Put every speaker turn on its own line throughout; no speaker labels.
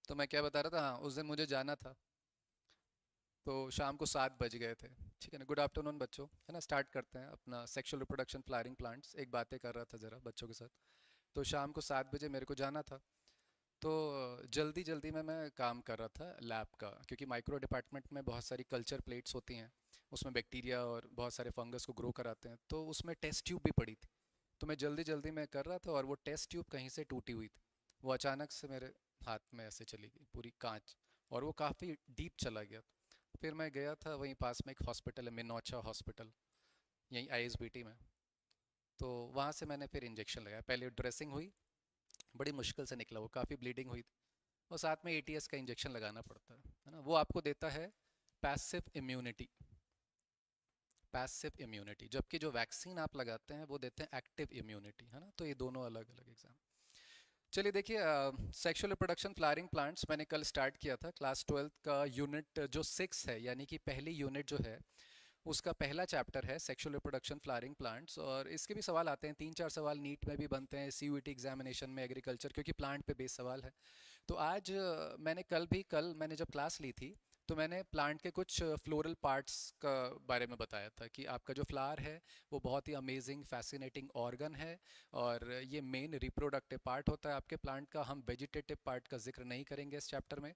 तो मैं क्या बता रहा था, हाँ, उस दिन मुझे जाना था। तो शाम को 7 बज गए थे। ठीक है ना, गुड आफ्टरनून बच्चों, है ना, स्टार्ट करते हैं अपना सेक्सुअल रिप्रोडक्शन फ्लावरिंग प्लांट्स। एक बातें कर रहा था ज़रा बच्चों के साथ। तो शाम को 7 बजे मेरे को जाना था। तो जल्दी जल्दी में मैं काम कर रहा था लैब का, क्योंकि माइक्रो डिपार्टमेंट में बहुत सारी कल्चर प्लेट्स होती हैं। उसमें बैक्टीरिया और बहुत सारे फंगस को ग्रो कराते हैं, तो उसमें टेस्ट ट्यूब भी पड़ी थी। तो मैं जल्दी जल्दी में कर रहा था और वो टेस्ट ट्यूब कहीं से टूटी हुई थी। वो अचानक से मेरे हाथ में ऐसे चली गई पूरी कांच, और वो काफ़ी डीप चला गया था। फिर मैं गया था, वहीं पास में एक हॉस्पिटल है, मिनोचा हॉस्पिटल, यहीं आईएसबीटी में। तो वहाँ से मैंने फिर इंजेक्शन लगाया। पहले ड्रेसिंग हुई, बड़ी मुश्किल से निकला, वो काफ़ी ब्लीडिंग हुई थी। और साथ में एटीएस का इंजेक्शन लगाना पड़ता है ना। वो आपको देता है पैसिव इम्यूनिटी। पैसिव इम्यूनिटी, जबकि जो वैक्सीन आप लगाते हैं वो देते हैं एक्टिव इम्यूनिटी, है ना। तो ये दोनों अलग अलग एग्जाम। चलिए देखिए, सेक्सुअल रिप्रोडक्शन फ्लावरिंग प्लांट्स मैंने कल स्टार्ट किया था। क्लास 12 का यूनिट जो 6 है, यानी कि पहली यूनिट जो है, उसका पहला चैप्टर है सेक्सुअल रिप्रोडक्शन फ्लावरिंग प्लांट्स। और इसके भी सवाल आते हैं, 3-4 सवाल नीट में भी बनते हैं, सीयूईटी एग्जामिनेशन में एग्रीकल्चर, क्योंकि प्लांट पे बेस सवाल है। तो आज मैंने कल मैंने जब क्लास ली थी, तो मैंने प्लांट के कुछ फ्लोरल पार्ट्स का बारे में बताया था कि आपका जो फ्लावर है वो बहुत ही अमेजिंग फैसिनेटिंग ऑर्गन है, और ये मेन रिप्रोडक्टिव पार्ट होता है आपके प्लांट का। हम वेजिटेटिव पार्ट का जिक्र नहीं करेंगे इस चैप्टर में।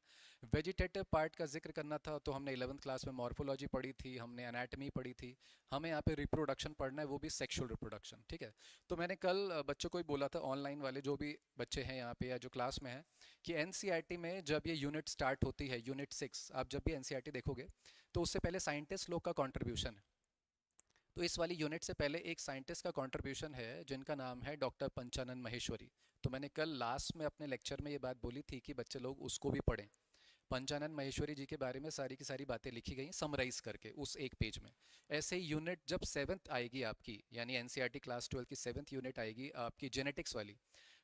वेजिटेटिव पार्ट का जिक्र करना था तो हमने 11th क्लास में मॉर्फोलॉजी पढ़ी थी, हमने एनाटमी पढ़ी थी। हमें यहाँ पे रिप्रोडक्शन पढ़ना है, वो भी सेक्सुअल रिप्रोडक्शन। ठीक है। तो मैंने कल बच्चों को ही बोला था, ऑनलाइन वाले जो भी बच्चे हैं यहाँ पे या जो क्लास में हैं, कि एनसीईआरटी में जब ये यूनिट स्टार्ट होती है, यूनिट 6, आप जब भी एनसीईआरटी देखोगे तो उससे पहले साइंटिस्ट लोग का कंट्रीब्यूशन है। तो इस वाली यूनिट से पहले एक साइंटिस्ट का कंट्रीब्यूशन है जिनका नाम है डॉक्टर पंचानन महेश्वरी। तो मैंने कल लास्ट में अपने लेक्चर में ये बात बोली थी कि बच्चे लोग उसको भी पढ़ें। पंचानन महेश्वरी जी के बारे में सारी की सारी बातें लिखी गई समराइज करके उस एक पेज में। ऐसे ही यूनिट जब 7th आएगी आपकी, यानी एनसीईआरटी क्लास 12 की 7th यूनिट आएगी आपकी जेनेटिक्स वाली,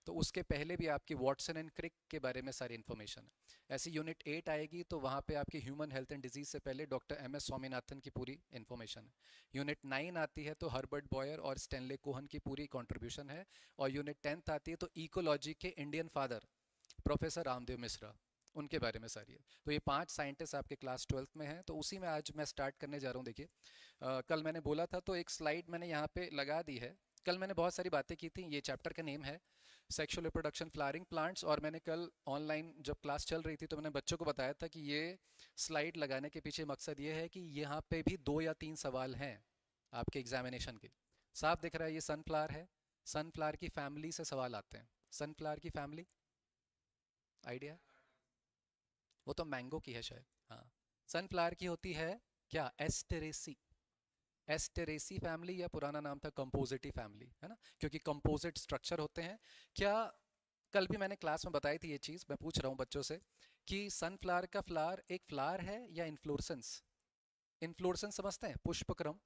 तो उसके पहले भी आपकी वॉटसन एंड क्रिक के बारे में सारी इन्फॉर्मेशन है। ऐसी यूनिट 8 आएगी तो वहाँ पे आपकी ह्यूमन हेल्थ एंड डिजीज से पहले डॉक्टर एम एस स्वामीनाथन की पूरी इन्फॉर्मेशन है। यूनिट 9 आती है तो हर्बर्ट बॉयर और स्टेनले कोहन की पूरी कंट्रीब्यूशन है। और यूनिट 10th आती है तो इकोलॉजी के Indian father professor Ramdev Mishra, उनके बारे में सारी है। तो ये 5 साइंटिस्ट आपके क्लास 12th में हैं, तो उसी में आज मैं स्टार्ट करने जा रहा हूँ। देखिए, कल मैंने बोला था तो एक स्लाइड मैंने यहाँ पे लगा दी है। कल मैंने बहुत सारी बातें की थी। ये चैप्टर का नेम है सेक्सुअल रिप्रोडक्शन फ्लावरिंग प्लांट्स, और मैंने कल ऑनलाइन जब क्लास चल रही थी तो मैंने बच्चों को बताया था कि ये स्लाइड लगाने के पीछे मकसद ये है कि यहाँ पे भी 2 या 3 सवाल हैं आपके एग्जामिनेशन के। साफ दिख रहा है, ये सनफ्लावर है। सनफ्लावर की फैमिली से सवाल आते हैं। सनफ्लावर की फैमिली आइडिया, वो तो मैंगो की है शायद। हाँ, सनफ्लावर की होती है क्या, एस्टेरेसी। एस्टेरेसी फैमिली, या पुराना नाम था कंपोजिटी फैमिली, है ना, क्योंकि कंपोजिट स्ट्रक्चर होते हैं। क्या, कल भी मैंने क्लास में बताई थी ये चीज़, मैं पूछ रहा हूँ बच्चों से कि सनफ्लावर का फ्लावर एक फ्लावर है या इन्फ्लोरसेंस। इन्फ्लोरसेंस समझते हैं, पुष्पक्रम।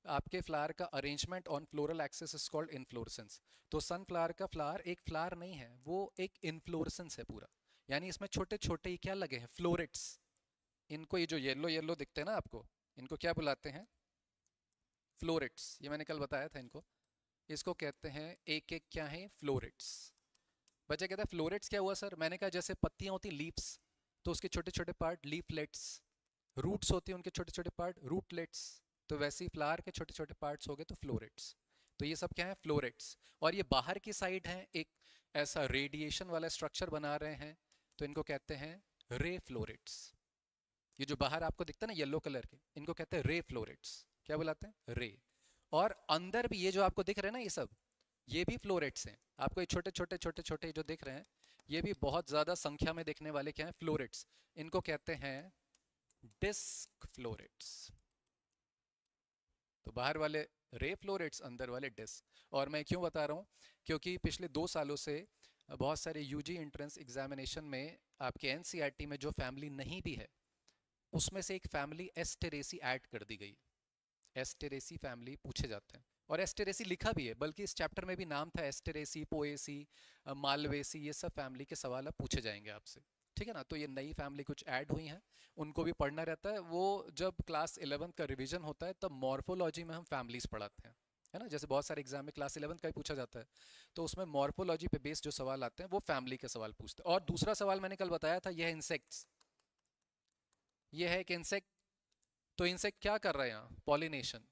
आपके फ्लावर का arrangement on floral axis is called inflorescence. तो सनफ्लावर का फ्लावर एक फ्लावर नहीं है, वो एक इन्फ्लोरसेंस है पूरा। यानी इसमें छोटे छोटे ही क्या लगे हैं, फ्लोरेट्स। इनको, ये जो येलो येलो दिखते हैं ना आपको, इनको क्या बुलाते हैं, फ्लोरेट्स। ये मैंने कल बताया था इनको। इसको कहते हैं एक एक क्या है, फ्लोरेट्स। बच्चा कहता है फ्लोरेट्स क्या हुआ सर, मैंने कहा जैसे पत्तियां होती लीव्स, तो उसके छोटे छोटे पार्ट लीफलेट्स। रूट्स होती हैं उनके छोटे छोटे पार्ट, रूटलेट्स। तो वैसे ही फ्लावर के छोटे छोटे पार्ट्स हो गए तो फ्लोरेट्स। तो ये सब क्या है, फ्लोरेट्स। और ये बाहर की साइड है, एक ऐसा रेडिएशन वाला स्ट्रक्चर बना रहे हैं, तो इनको कहते हैं रे फ्लोरेट्स। ये जो बाहर आपको दिखता है ना येलो कलर के, इनको कहते हैं रे फ्लोरेट्स। क्या बुलाते हैं, रे। और अंदर भी ये जो आपको दिख रहे हैं ना, ये सब, ये भी फ्लोरेट्स हैं। आपको ये छोटे छोटे छोटे छोटे जो दिख रहे हैं, ये भी बहुत ज्यादा संख्या में दिखने वाले क्या हैं, फ्लोरेट्स। इनको कहते हैं डिस्क फ्लोरेट्स। तो बाहर वाले रे फ्लोरेट्स, अंदर वाले डिस्क। और मैं क्यों बता रहा हूँ, क्योंकि पिछले 2 सालों से बहुत सारे यूजी एंट्रेंस एग्जामिनेशन में आपके एनसीईआरटी में जो फैमिली नहीं भी है, उसमें से एक फैमिली एस्टेरेसी ऐड कर दी गई। एस्टेरेसी फैमिली पूछे जाते हैं, और एस्टेरेसी लिखा भी है, बल्कि इस चैप्टर में भी नाम था एस्टेरेसी, पोएसी, मालवेसी। ये सब फैमिली के सवाल अब पूछे जाएंगे आपसे। ठीक है ना। तो ये नई फैमिली कुछ ऐड हुई हैं, उनको भी पढ़ना रहता है। वो जब क्लास 11th का रिवीजन होता है तब मॉर्फोलॉजी में हम फैमिलीज पढ़ाते हैं, है ना, जैसे बहुत सारे एग्जाम में क्लास 11 का ही पूछा जाता है, तो उसमें मॉर्फोलॉजी पे बेस्ड जो सवाल आते हैं वो फैमिली के सवाल पूछते हैं। और दूसरा सवाल मैंने कल बताया था, यह है इंसेक्ट्स, ये है एक इंसेक्ट। तो इंसेक्ट क्या कर रहा है यहाँ, पॉलिनेशन।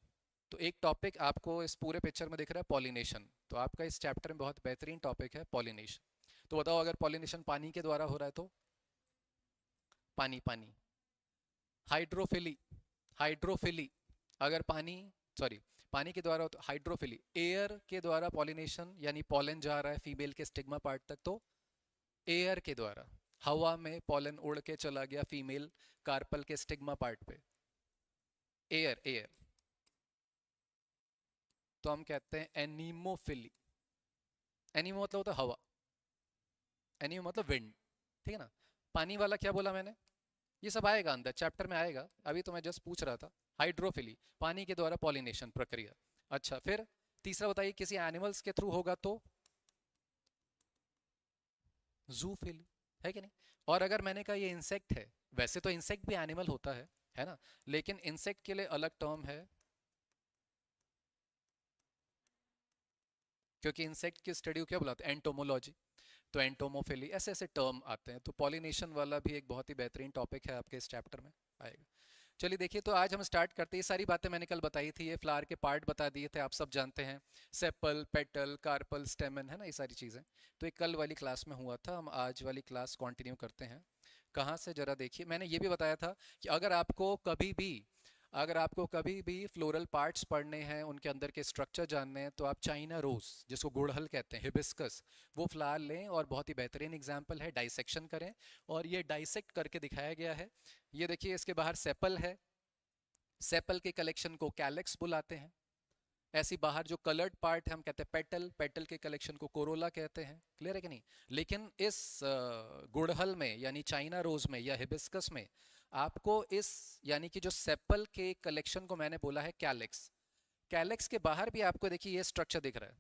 तो एक टॉपिक आपको इस पूरे पिक्चर में दिख रहा है, पॉलिनेशन। तो आपका इस चैप्टर में बहुत बेहतरीन टॉपिक है पॉलिनेशन। तो बताओ, अगर पॉलिनेशन पानी के द्वारा हो रहा है तो पानी पानी, हाइड्रोफिली, हाइड्रोफिली, अगर पानी, सॉरी, पानी के द्वारा हो तो हाइड्रोफिली, एयर के द्वारा पॉलिनेशन यानी पॉलन जा रहा है फीमेल के स्टिग्मा पार्ट तक तो एयर के द्वारा, हवा में पॉलन उड़ के चला गया फीमेल कार्पल के स्टिग्मा पार्ट पे, एयर एयर, तो हम कहते हैं एनीमोफिली। एनीमो मतलब होता है हवा, एनीमो मतलब विंड, ठीक है ना। पानी वाला क्या बोला मैंने, ये सब आएगा अंदर चैप्टर में आएगा, अभी तो मैं जस्ट पूछ रहा था। हाइड्रोफिली, पानी के द्वारा पॉलिनेशन प्रक्रिया। अच्छा, फिर तीसरा बताइए, किसी एनिमल्स के थ्रू होगा तो जूफिली, है कि नहीं। और अगर मैंने कहा ये इंसेक्ट है, वैसे तो इंसेक्ट भी एनिमल होता है ना, लेकिन इंसेक्ट के लिए अलग टर्म है, क्योंकि इंसेक्ट की स्टडी को क्या बुलाते हैं, एंटोमोलॉजी। तो एंटोमोफिली, ऐसे ऐसे टर्म आते हैं। तो पॉलिनेशन वाला भी एक बहुत ही बेहतरीन टॉपिक है आपके इस चैप्टर में आएगा। चलिए देखिए, तो आज हम स्टार्ट करते हैं। ये सारी बातें मैंने कल बताई थी, ये फ्लावर के पार्ट बता दिए थे, आप सब जानते हैं, सेपल, पेटल, कार्पल, स्टेमन, है ना, ये सारी चीज़ें। तो ये कल वाली क्लास में हुआ था, हम आज वाली क्लास कंटिन्यू करते हैं। कहाँ से, जरा देखिए, मैंने ये भी बताया था कि अगर आपको कभी भी फ्लोरल पार्ट्स पढ़ने हैं, उनके अंदर के स्ट्रक्चर जानने हैं, तो आप चाइना रोज, जिसको गुड़हल कहते हैं, हिबिस्कस, वो फ्लावर लें, और बहुत ही बेहतरीन एग्जाम्पल है, डाइसेक्शन करें। और ये डाइसेक्ट करके दिखाया गया है। ये देखिए, इसके बाहर सेपल है, सेपल के कलेक्शन को कैलेक्स बुलाते हैं। ऐसी बाहर जो कलर्ड पार्ट है हम कहते हैं पेटल, पेटल के कलेक्शन को कोरोला कहते हैं। क्लियर है कि नहीं। लेकिन इस गुड़हल में यानी चाइना रोज में या हिबिस्कस में आपको इस यानी कि जो सेपल के कलेक्शन को मैंने बोला है कैलेक्स, कैलेक्स के बाहर भी आपको देखिए ये स्ट्रक्चर दिख रहा है,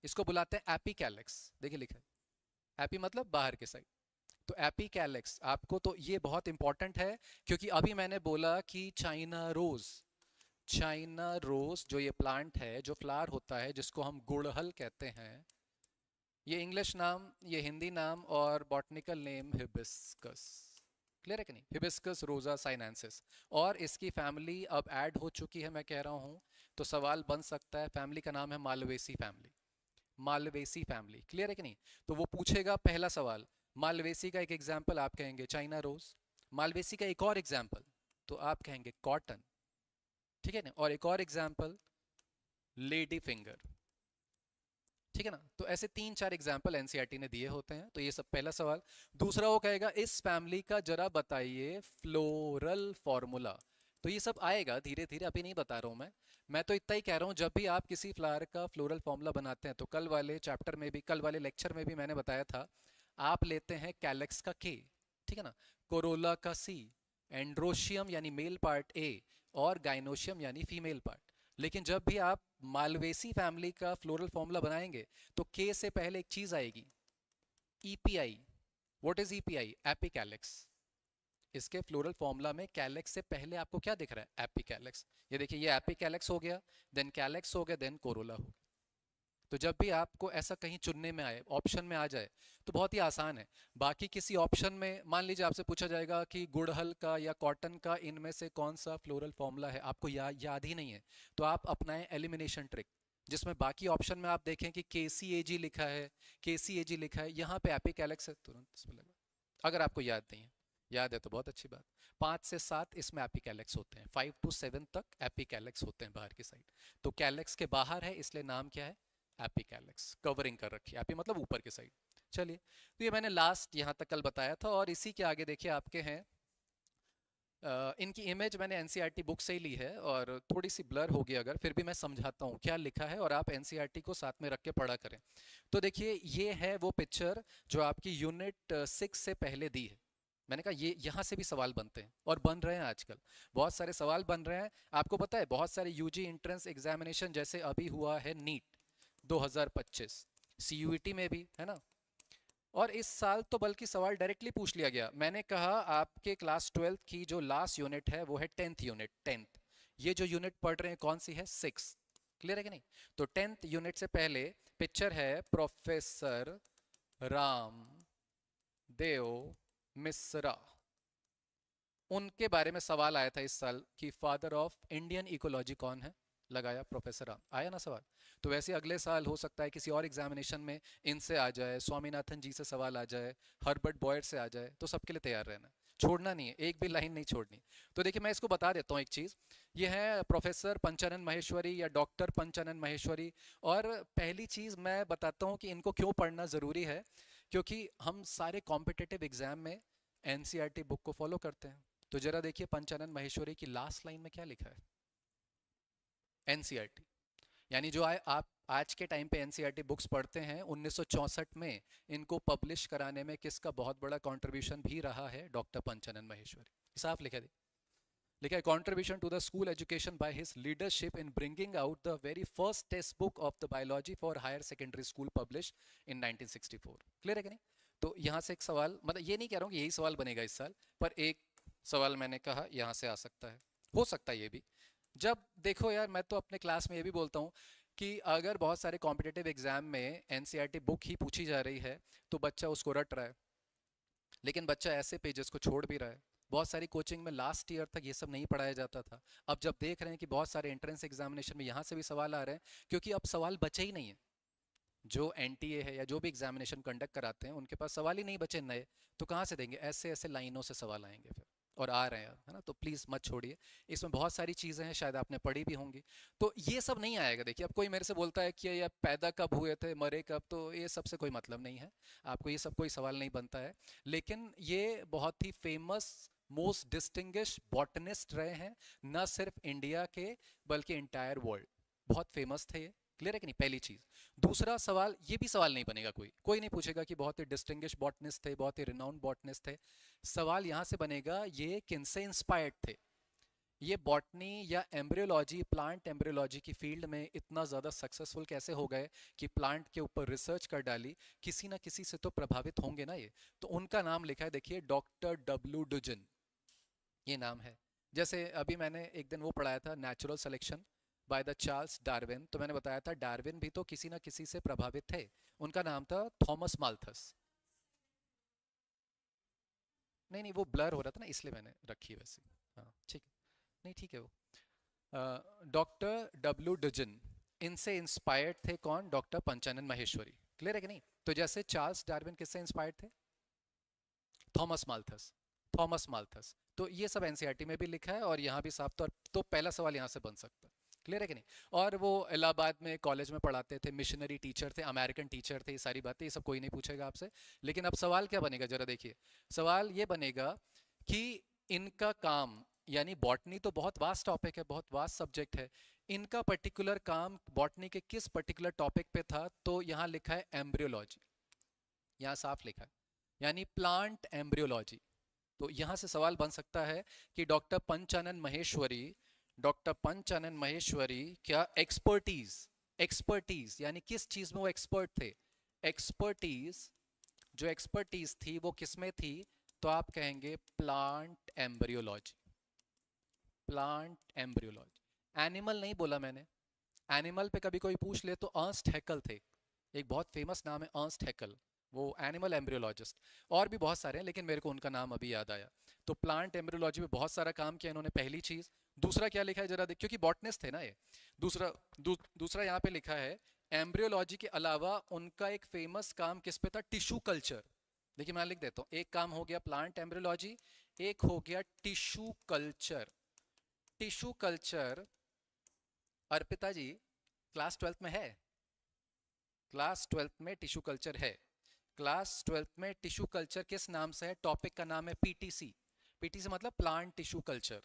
इसको बुलाते हैं एपी कैलेक्स। देखिए लिखा है एपी मतलब बाहर के साइड, तो एपी कैलेक्स आपको, तो ये बहुत इंपॉर्टेंट है, क्योंकि अभी मैंने बोला कि चाइना रोज, चाइना रोज जो ये प्लांट है, जो फ्लावर होता है, जिसको हम गुड़हल कहते हैं, ये इंग्लिश नाम, ये हिंदी नाम, और बॉटनिकल नेम हिबिस्कस। क्लियर है कि नहीं, हिबिस्कस रोजा साइनेंसिस। और इसकी फैमिली अब ऐड हो चुकी है, मैं कह रहा हूँ, तो सवाल बन सकता है, फैमिली का नाम है Malvaceae family, Malvaceae family. Clear है कि नहीं। तो वो पूछेगा पहला सवाल, मालवेसी का एक एग्जाम्पल आप कहेंगे चाइना रोज, मालवेसी का एक और एग्जाम्पल तो आप कहेंगे कॉटन, ठीक है ना, और एक और एग्जाम्पल लेडी फिंगर, ठीक है ना। तो ऐसे 3-4 एग्जाम्पल एनसीईआरटी ने दिए होते हैं। तो ये सब पहला सवाल। दूसरा वो कहेगा इस फैमिली का जरा बताइए फ्लोरल फॉर्मूला। तो ये सब आएगा धीरे धीरे, अभी नहीं बता रहा हूँ मैं तो इतना ही कह रहा हूँ, जब भी आप किसी फ्लावर का फ्लोरल फॉर्मूला बनाते हैं, तो कल वाले चैप्टर में भी, कल वाले लेक्चर में भी मैंने बताया था, आप लेते हैं कैलेक्स का के, ठीक है ना, कोरोला का सी, एंड्रोशियम यानी मेल पार्ट ए, और गाइनोशियम यानी फीमेल पार्ट। लेकिन जब भी आप मालवेसी फैमिली का फ्लोरल फॉर्मूला बनाएंगे, तो के से पहले एक चीज आएगी, EPI. What is EPI, epicalyx. इसके फ्लोरल फॉर्मूला में कैलेक्स से पहले आपको क्या दिख रहा है, एपिकैलेक्स। ये देखिए, ये एपिकैलेक्स हो गया, देन कैलेक्स हो गया, देन कोरोला हो गया। तो जब भी आपको ऐसा कहीं चुनने में आए, ऑप्शन में आ जाए, तो बहुत ही आसान है। बाकी किसी ऑप्शन में मान लीजिए आपसे पूछा जाएगा कि गुड़हल का या कॉटन का इनमें से कौन सा फ्लोरल फॉर्मूला है, आपको याद ही नहीं है, तो आप अपनाएं एलिमिनेशन ट्रिक, जिसमें बाकी ऑप्शन में आप देखें कि KCAG लिखा है, KCAG लिखा है, यहाँ पे एपिकैलेक्स है, तुरंत इसमें लगा। अगर आपको याद नहीं है, याद है तो बहुत अच्छी बात। 5 से 7 इसमें एपिकैलेक्स होते हैं, 5 to 7 तक एपिकैलेक्स होते हैं बाहर की साइड। तो कैलेक्स के बाहर है, इसलिए नाम क्या है, एपिकैलेक्स, कवरिंग कर रखी है, एपी मतलब ऊपर की साइड। चलिए, तो ये मैंने लास्ट यहाँ तक कल बताया था। और इसी के आगे देखिए आपके हैं, इनकी इमेज मैंने एनसीईआरटी बुक से ही ली है, और थोड़ी सी ब्लर होगी, अगर फिर भी मैं समझाता हूँ क्या लिखा है, और आप एनसीईआरटी को साथ में रख के पढ़ा करें। तो देखिए, ये है वो पिक्चर जो आपकी यूनिट 6 से पहले दी है। मैंने कहा ये यहाँ से भी सवाल बनते हैं, और बन रहे हैं आजकल, बहुत सारे सवाल बन रहे हैं। आपको पता है, बहुत सारे यूजी एंट्रेंस एग्जामिनेशन, जैसे अभी हुआ है नीट 2025, सीयूईटी में भी, है ना, और इस साल तो बल्कि सवाल डायरेक्टली पूछ लिया गया। मैंने कहा आपके क्लास 12 की जो लास्ट यूनिट है वो है 10th यूनिट, 10th। ये जो यूनिट पढ़ रहे हैं कौन सी है, 6th। क्लियर है कि नहीं? तो 10th यूनिट से पहले पिक्चर है प्रोफेसर राम देव मिश्रा, उनके बारे में सवाल आया था इस साल कि फादर ऑफ इंडियन इकोलॉजी कौन है, लगाया प्रोफेसर राम, आया ना सवाल। तो वैसे अगले साल हो सकता है किसी और एग्जामिनेशन में इनसे आ जाए, स्वामीनाथन जी से सवाल आ जाए, हर्बर्ट बॉयर से आ जाए, तो सबके लिए तैयार रहना, छोड़ना नहीं है, एक भी लाइन नहीं छोड़नी। तो देखिए मैं इसको बता देता हूँ एक चीज़, ये है प्रोफेसर पंचानन माहेश्वरी या डॉक्टर पंचानन माहेश्वरी। और पहली चीज़ मैं बताता हूँ कि इनको क्यों पढ़ना ज़रूरी है, क्योंकि हम सारे कॉम्पिटिटिव एग्जाम में एनसीईआरटी बुक को फॉलो करते हैं। तो जरा देखिए पंचानन माहेश्वरी की लास्ट लाइन में क्या लिखा है, एनसीईआरटी, यानी जो आप आज के टाइम पे एनसीईआरटी बुक्स पढ़ते हैं 1964 में, इनको पब्लिश कराने में किसका बहुत बड़ा कंट्रीब्यूशन भी रहा है, डॉक्टर पंचानन माहेश्वरी। साफ लिखा है, लिखा है contribution to the school education by his leadership in bringing out the very first text book of the biology for higher secondary school publish in 1964। Clear है कि नहीं? तो यहाँ से एक सवाल, मतलब ये नहीं कह रहा हूँ कि यही सवाल बनेगा इस साल, पर एक सवाल मैंने कहा यहाँ से आ सकता है, हो सकता है ये भी। जब देखो यार, मैं तो अपने क्लास में ये भी बोलता हूँ कि अगर बहुत सारे कॉम्पिटिटिव एग्जाम में एनसीईआरटी बुक ही पूछी जा रही है तो बच्चा उसको रट रहा है, लेकिन बच्चा ऐसे पेजेस को छोड़ भी रहा है। बहुत सारी कोचिंग में लास्ट ईयर तक ये सब नहीं पढ़ाया जाता था, अब जब देख रहे हैं कि बहुत सारे एंट्रेंस एग्जामिनेशन में यहाँ से भी सवाल आ रहे हैं, क्योंकि अब सवाल बचे ही नहीं है। जो एनटीए है या जो भी एग्जामिनेशन कंडक्ट कराते हैं उनके पास सवाल ही नहीं बचे नए, तो कहाँ से देंगे, ऐसे ऐसे लाइनों से सवाल आएंगे फिर, और आ रहे हैं, है ना? तो प्लीज़ मत छोड़िए, इसमें बहुत सारी चीज़ें हैं शायद आपने पढ़ी भी होंगी, तो ये सब नहीं आएगा। देखिए अब कोई मेरे से बोलता है कि ये पैदा कब हुए थे, मरे कब, तो ये सबसे कोई मतलब नहीं है, आपको ये सब कोई सवाल नहीं बनता है। लेकिन ये बहुत ही फेमस मोस्ट डिस्टिंग्विश बॉटनिस्ट रहे हैं, न सिर्फ इंडिया के बल्कि इंटायर वर्ल्ड, बहुत फेमस थे ये। क्लियर है कि नहीं? पहली चीज। दूसरा सवाल, ये भी सवाल नहीं बनेगा, कोई कोई नहीं पूछेगा कि बहुत ही डिस्टिंग्विश बॉटनिस्ट थे, बहुत ही रिनाउंड बॉटनिस्ट थे। सवाल यहां से बनेगा ये किनसे इंस्पायर्ड थे, ये बॉटनी या एम्ब्रियोलॉजी, प्लांट एम्ब्रियोलॉजी की फील्ड में इतना ज़्यादा सक्सेसफुल कैसे हो गए कि प्लांट के ऊपर रिसर्च कर डाली, किसी ना किसी से तो प्रभावित होंगे ना ये। तो उनका नाम लिखा है, देखिए डॉक्टर डब्ल्यू डुजन, ये नाम है। जैसे अभी मैंने एक दिन वो पढ़ाया था natural selection by the Charles Darwin, तो मैंने बताया था डार्विन भी तो किसी ना किसी से प्रभावित थे, उनका नाम था थॉमस माल्थस। नहीं नहीं, वो ब्लर हो रहा था ना इसलिए मैंने रखी वैसे। हाँ ठीक है, नहीं ठीक है वो। डॉक्टर डब्ल्यू डजन, इनसे इंस्पायर्ड थे कौन, डॉक्टर पंचानन माहेश्वरी। क्लियर है कि नहीं? तो जैसे चार्ल्स डार्विन किससे इंस्पायर्ड थे, थॉमस माल्थस, थॉमस माल्थस। तो ये सब एनसीईआरटी में भी लिखा है और यहाँ भी साफ तौर, तो पहला सवाल यहाँ से बन सकता है। क्लियर है कि नहीं? और वो इलाहाबाद में कॉलेज में पढ़ाते थे, मिशनरी टीचर थे, अमेरिकन टीचर थे, ये सारी बातें, ये सब कोई नहीं पूछेगा आपसे। लेकिन अब सवाल क्या बनेगा जरा देखिए, सवाल ये बनेगा कि इनका काम, यानी बॉटनी तो बहुत वास्ट टॉपिक है, बहुत वास्ट सब्जेक्ट है, इनका पर्टिकुलर काम बॉटनी के किस पर्टिकुलर टॉपिक पे था, तो यहाँ लिखा है एम्ब्रियोलॉजी, यहाँ साफ लिखा है, यानी प्लांट एम्ब्रियोलॉजी। तो यहां से सवाल बन सकता है कि डॉक्टर पंचानन महेश्वरी, डॉक्टर पंचानन महेश्वरी क्या एक्सपर्टीज, एक्सपर्टीज यानी किस चीज में वो एक्सपर्ट थे, एक्सपर्टीज, जो एक्सपर्टीज थी वो किसमें थी, तो आप कहेंगे plant embryology, plant embryology. Animal नहीं बोला मैंने, एनिमल पे कभी कोई पूछ ले तो अर्नस्ट हैकल थे, एक बहुत फेमस नाम है अर्नस्ट हैकल, वो एनिमल एम्ब्रियोलॉजिस्ट। और भी बहुत सारे हैं लेकिन मेरे को उनका नाम अभी याद आया। तो प्लांट एम्ब्रियोलॉजी में बहुत सारा काम किया इन्होंने, पहली चीज। दूसरा क्या लिखा है जरा देख, क्योंकि बॉटनिस्ट थे ना ये। दूसरा दूसरा यहाँ पे लिखा है एम्ब्रियोलॉजी के अलावा उनका एक फेमस काम किस पे था, टिश्यू कल्चर। देखिए मैं लिख देता हूँ, एक काम हो गया प्लांट एम्ब्रियोलॉजी, एक हो गया tissue culture. Tissue culture Arpita ji class 12th में है, क्लास 12th में टिश्यू कल्चर है। क्लास 12th में टिश्यू कल्चर किस नाम से है, टॉपिक का नाम है पीटीसी, पीटीसी मतलब प्लांट टिश्यू कल्चर।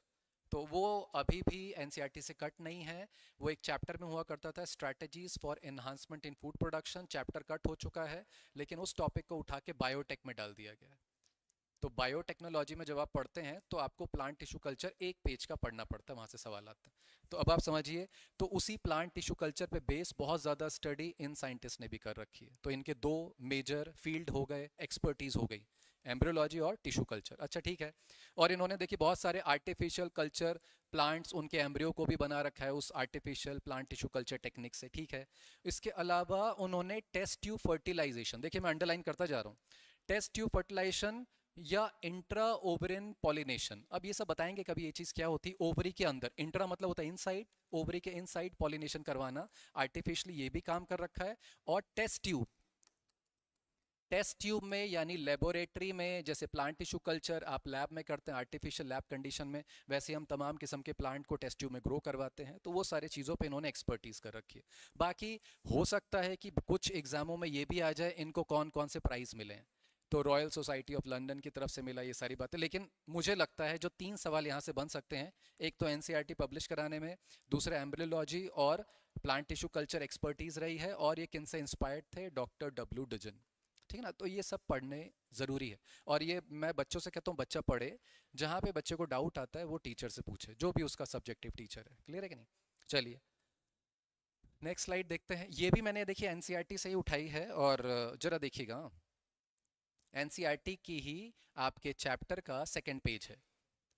तो वो अभी भी एनसीईआरटी से कट नहीं है, वो एक चैप्टर में हुआ करता था, strategies for enhancement in food production, chapter cut हो चुका है, लेकिन उस टॉपिक को उठा के बायोटेक में डाल दिया गया है। तो बायोटेक्नोलॉजी में जब आप पढ़ते हैं तो आपको प्लांट टिश्यू कल्चर एक पेज का पढ़ना पड़ता है, वहाँ से सवाल आता है। तो अब आप समझिए, तो उसी प्लांट टिश्यू कल्चर पे बेस बहुत ज़्यादा स्टडी इन साइंटिस्ट ने भी कर रखी है। तो इनके दो मेजर फील्ड हो गए, एक्सपर्टीज हो गई, एम्ब्रियोलॉजी और टिश्यू कल्चर। अच्छा ठीक है। और इन्होंने देखिए बहुत सारे आर्टिफिशियल कल्चर प्लांट्स, उनके एम्ब्रियो को भी बना रखा है उस artificial plant tissue culture technique से, ठीक है। इसके अलावा उन्होंने टेस्ट ट्यूब फर्टिलाइजेशन, देखिए मैं अंडरलाइन करता जा रहा हूँ, टेस्ट ट्यूब फर्टिलाइजेशन या इंट्रा ओवरिन पॉलिनेशन। अब ये सब बताएंगे कभी ये चीज़ क्या होती है। ओवरी के अंदर, इंट्रा मतलब होता है इनसाइड, ओवरी के इनसाइड पॉलिनेशन करवाना आर्टिफिशियली, ये भी काम कर रखा है। और टेस्ट ट्यूब, टेस्ट ट्यूब में यानी लेबोरेटरी में, जैसे प्लांट टिश्यू कल्चर आप लैब में करते हैं आर्टिफिशियल लैब कंडीशन में, वैसे हम तमाम किस्म के प्लांट को टेस्ट ट्यूब में ग्रो करवाते हैं। तो वो सारी चीज़ों पे इन्होंने एक्सपर्टीज कर रखी है। बाकी हो सकता है कि कुछ एग्जामों में ये भी आ जाए इनको कौन कौन से प्राइज मिले हैं, तो रॉयल सोसाइटी ऑफ लंदन की तरफ से मिला, ये सारी बातें। लेकिन मुझे लगता है जो 3 सवाल यहाँ से बन सकते हैं, एक तो एनसीईआरटी पब्लिश कराने में, दूसरा एम्ब्रियोलॉजी और प्लांट टिश्यू कल्चर एक्सपर्टीज रही है, और ये किन से इंस्पायर्ड थे, डॉक्टर डब्ल्यू डिजन, ठीक है ना। तो ये सब पढ़ने ज़रूरी है। और ये मैं बच्चों से कहता हूँ बच्चा पढ़े, जहाँ पे बच्चे को डाउट आता है वो टीचर से पूछे, जो भी उसका सब्जेक्टिव टीचर है। क्लियर है कि नहीं? चलिए नेक्स्ट स्लाइड देखते हैं। ये भी मैंने देखिए एनसीईआरटी से ही उठाई है, और जरा देखिएगा, एनसीईआरटी की ही आपके चैप्टर का सेकंड पेज है,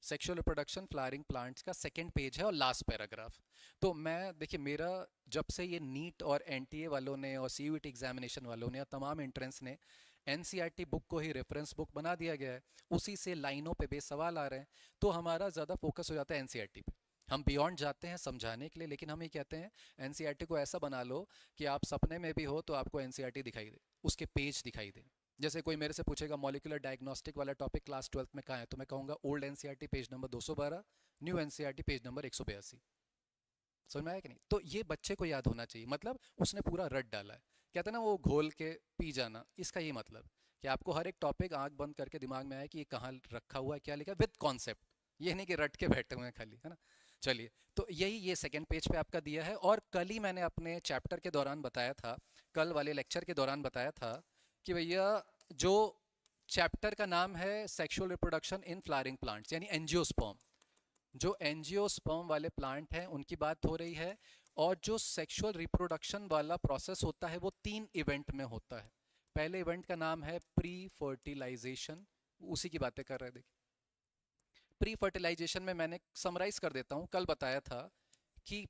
सेक्सुअल रिप्रोडक्शन फ्लावरिंग प्लांट्स का सेकंड पेज है और लास्ट पैराग्राफ। तो मैं देखिए, मेरा जब से ये नीट और एनटीए वालों ने और सीयूईटी एग्जामिनेशन वालों ने और तमाम एंट्रेंस ने एनसीईआरटी बुक को ही रेफरेंस बुक बना दिया गया है, उसी से लाइनों पे बेस सवाल आ रहे हैं, तो हमारा ज़्यादा फोकस हो जाता है एनसीईआरटी पे। हम बियॉन्ड जाते हैं समझाने के लिए, लेकिन हम ये कहते हैं एनसीईआरटी को ऐसा बना लो कि आप सपने में भी हो तो आपको एनसीईआरटी दिखाई दे, उसके पेज दिखाई दे। जैसे कोई मेरे से पूछेगा मॉलिक्यूलर डायग्नोस्टिक वाला टॉपिक क्लास 12th में कहाँ है, तो मैं कहूँगा old NCERT page number 212, new NCERT page number 182। समझ में आया कि नहीं? तो ये बच्चे को याद होना चाहिए, मतलब उसने पूरा रट डाला है। कहते हैं ना वो घोल के पी जाना, इसका ये मतलब कि आपको हर एक टॉपिक आंख बंद करके दिमाग में आए कि ये कहाँ रखा हुआ है, क्या लिखा है, विद कॉन्सेप्ट, ये नहीं कि रट के बैठे हुए हैं खाली, है ना। चलिए, तो यही ये सेकंड पेज पे आपका दिया है। और कल ही मैंने अपने चैप्टर के दौरान बताया था, कल वाले लेक्चर के दौरान बताया था कि भैया जो चैप्टर का नाम है sexual reproduction in flowering plants, यानी एंजियोस्पर्म, जो एंजियोस्पर्म वाले प्लांट हैं उनकी बात हो रही है। और जो सेक्सुअल रिप्रोडक्शन वाला प्रोसेस होता है वो 3 इवेंट में होता है। पहले इवेंट का नाम है प्री फर्टिलाइजेशन, उसी की बातें कर रहे हैं। देखिए प्री फर्टिलाइजेशन में मैंने समराइज कर देता हूं, कल बताया था कि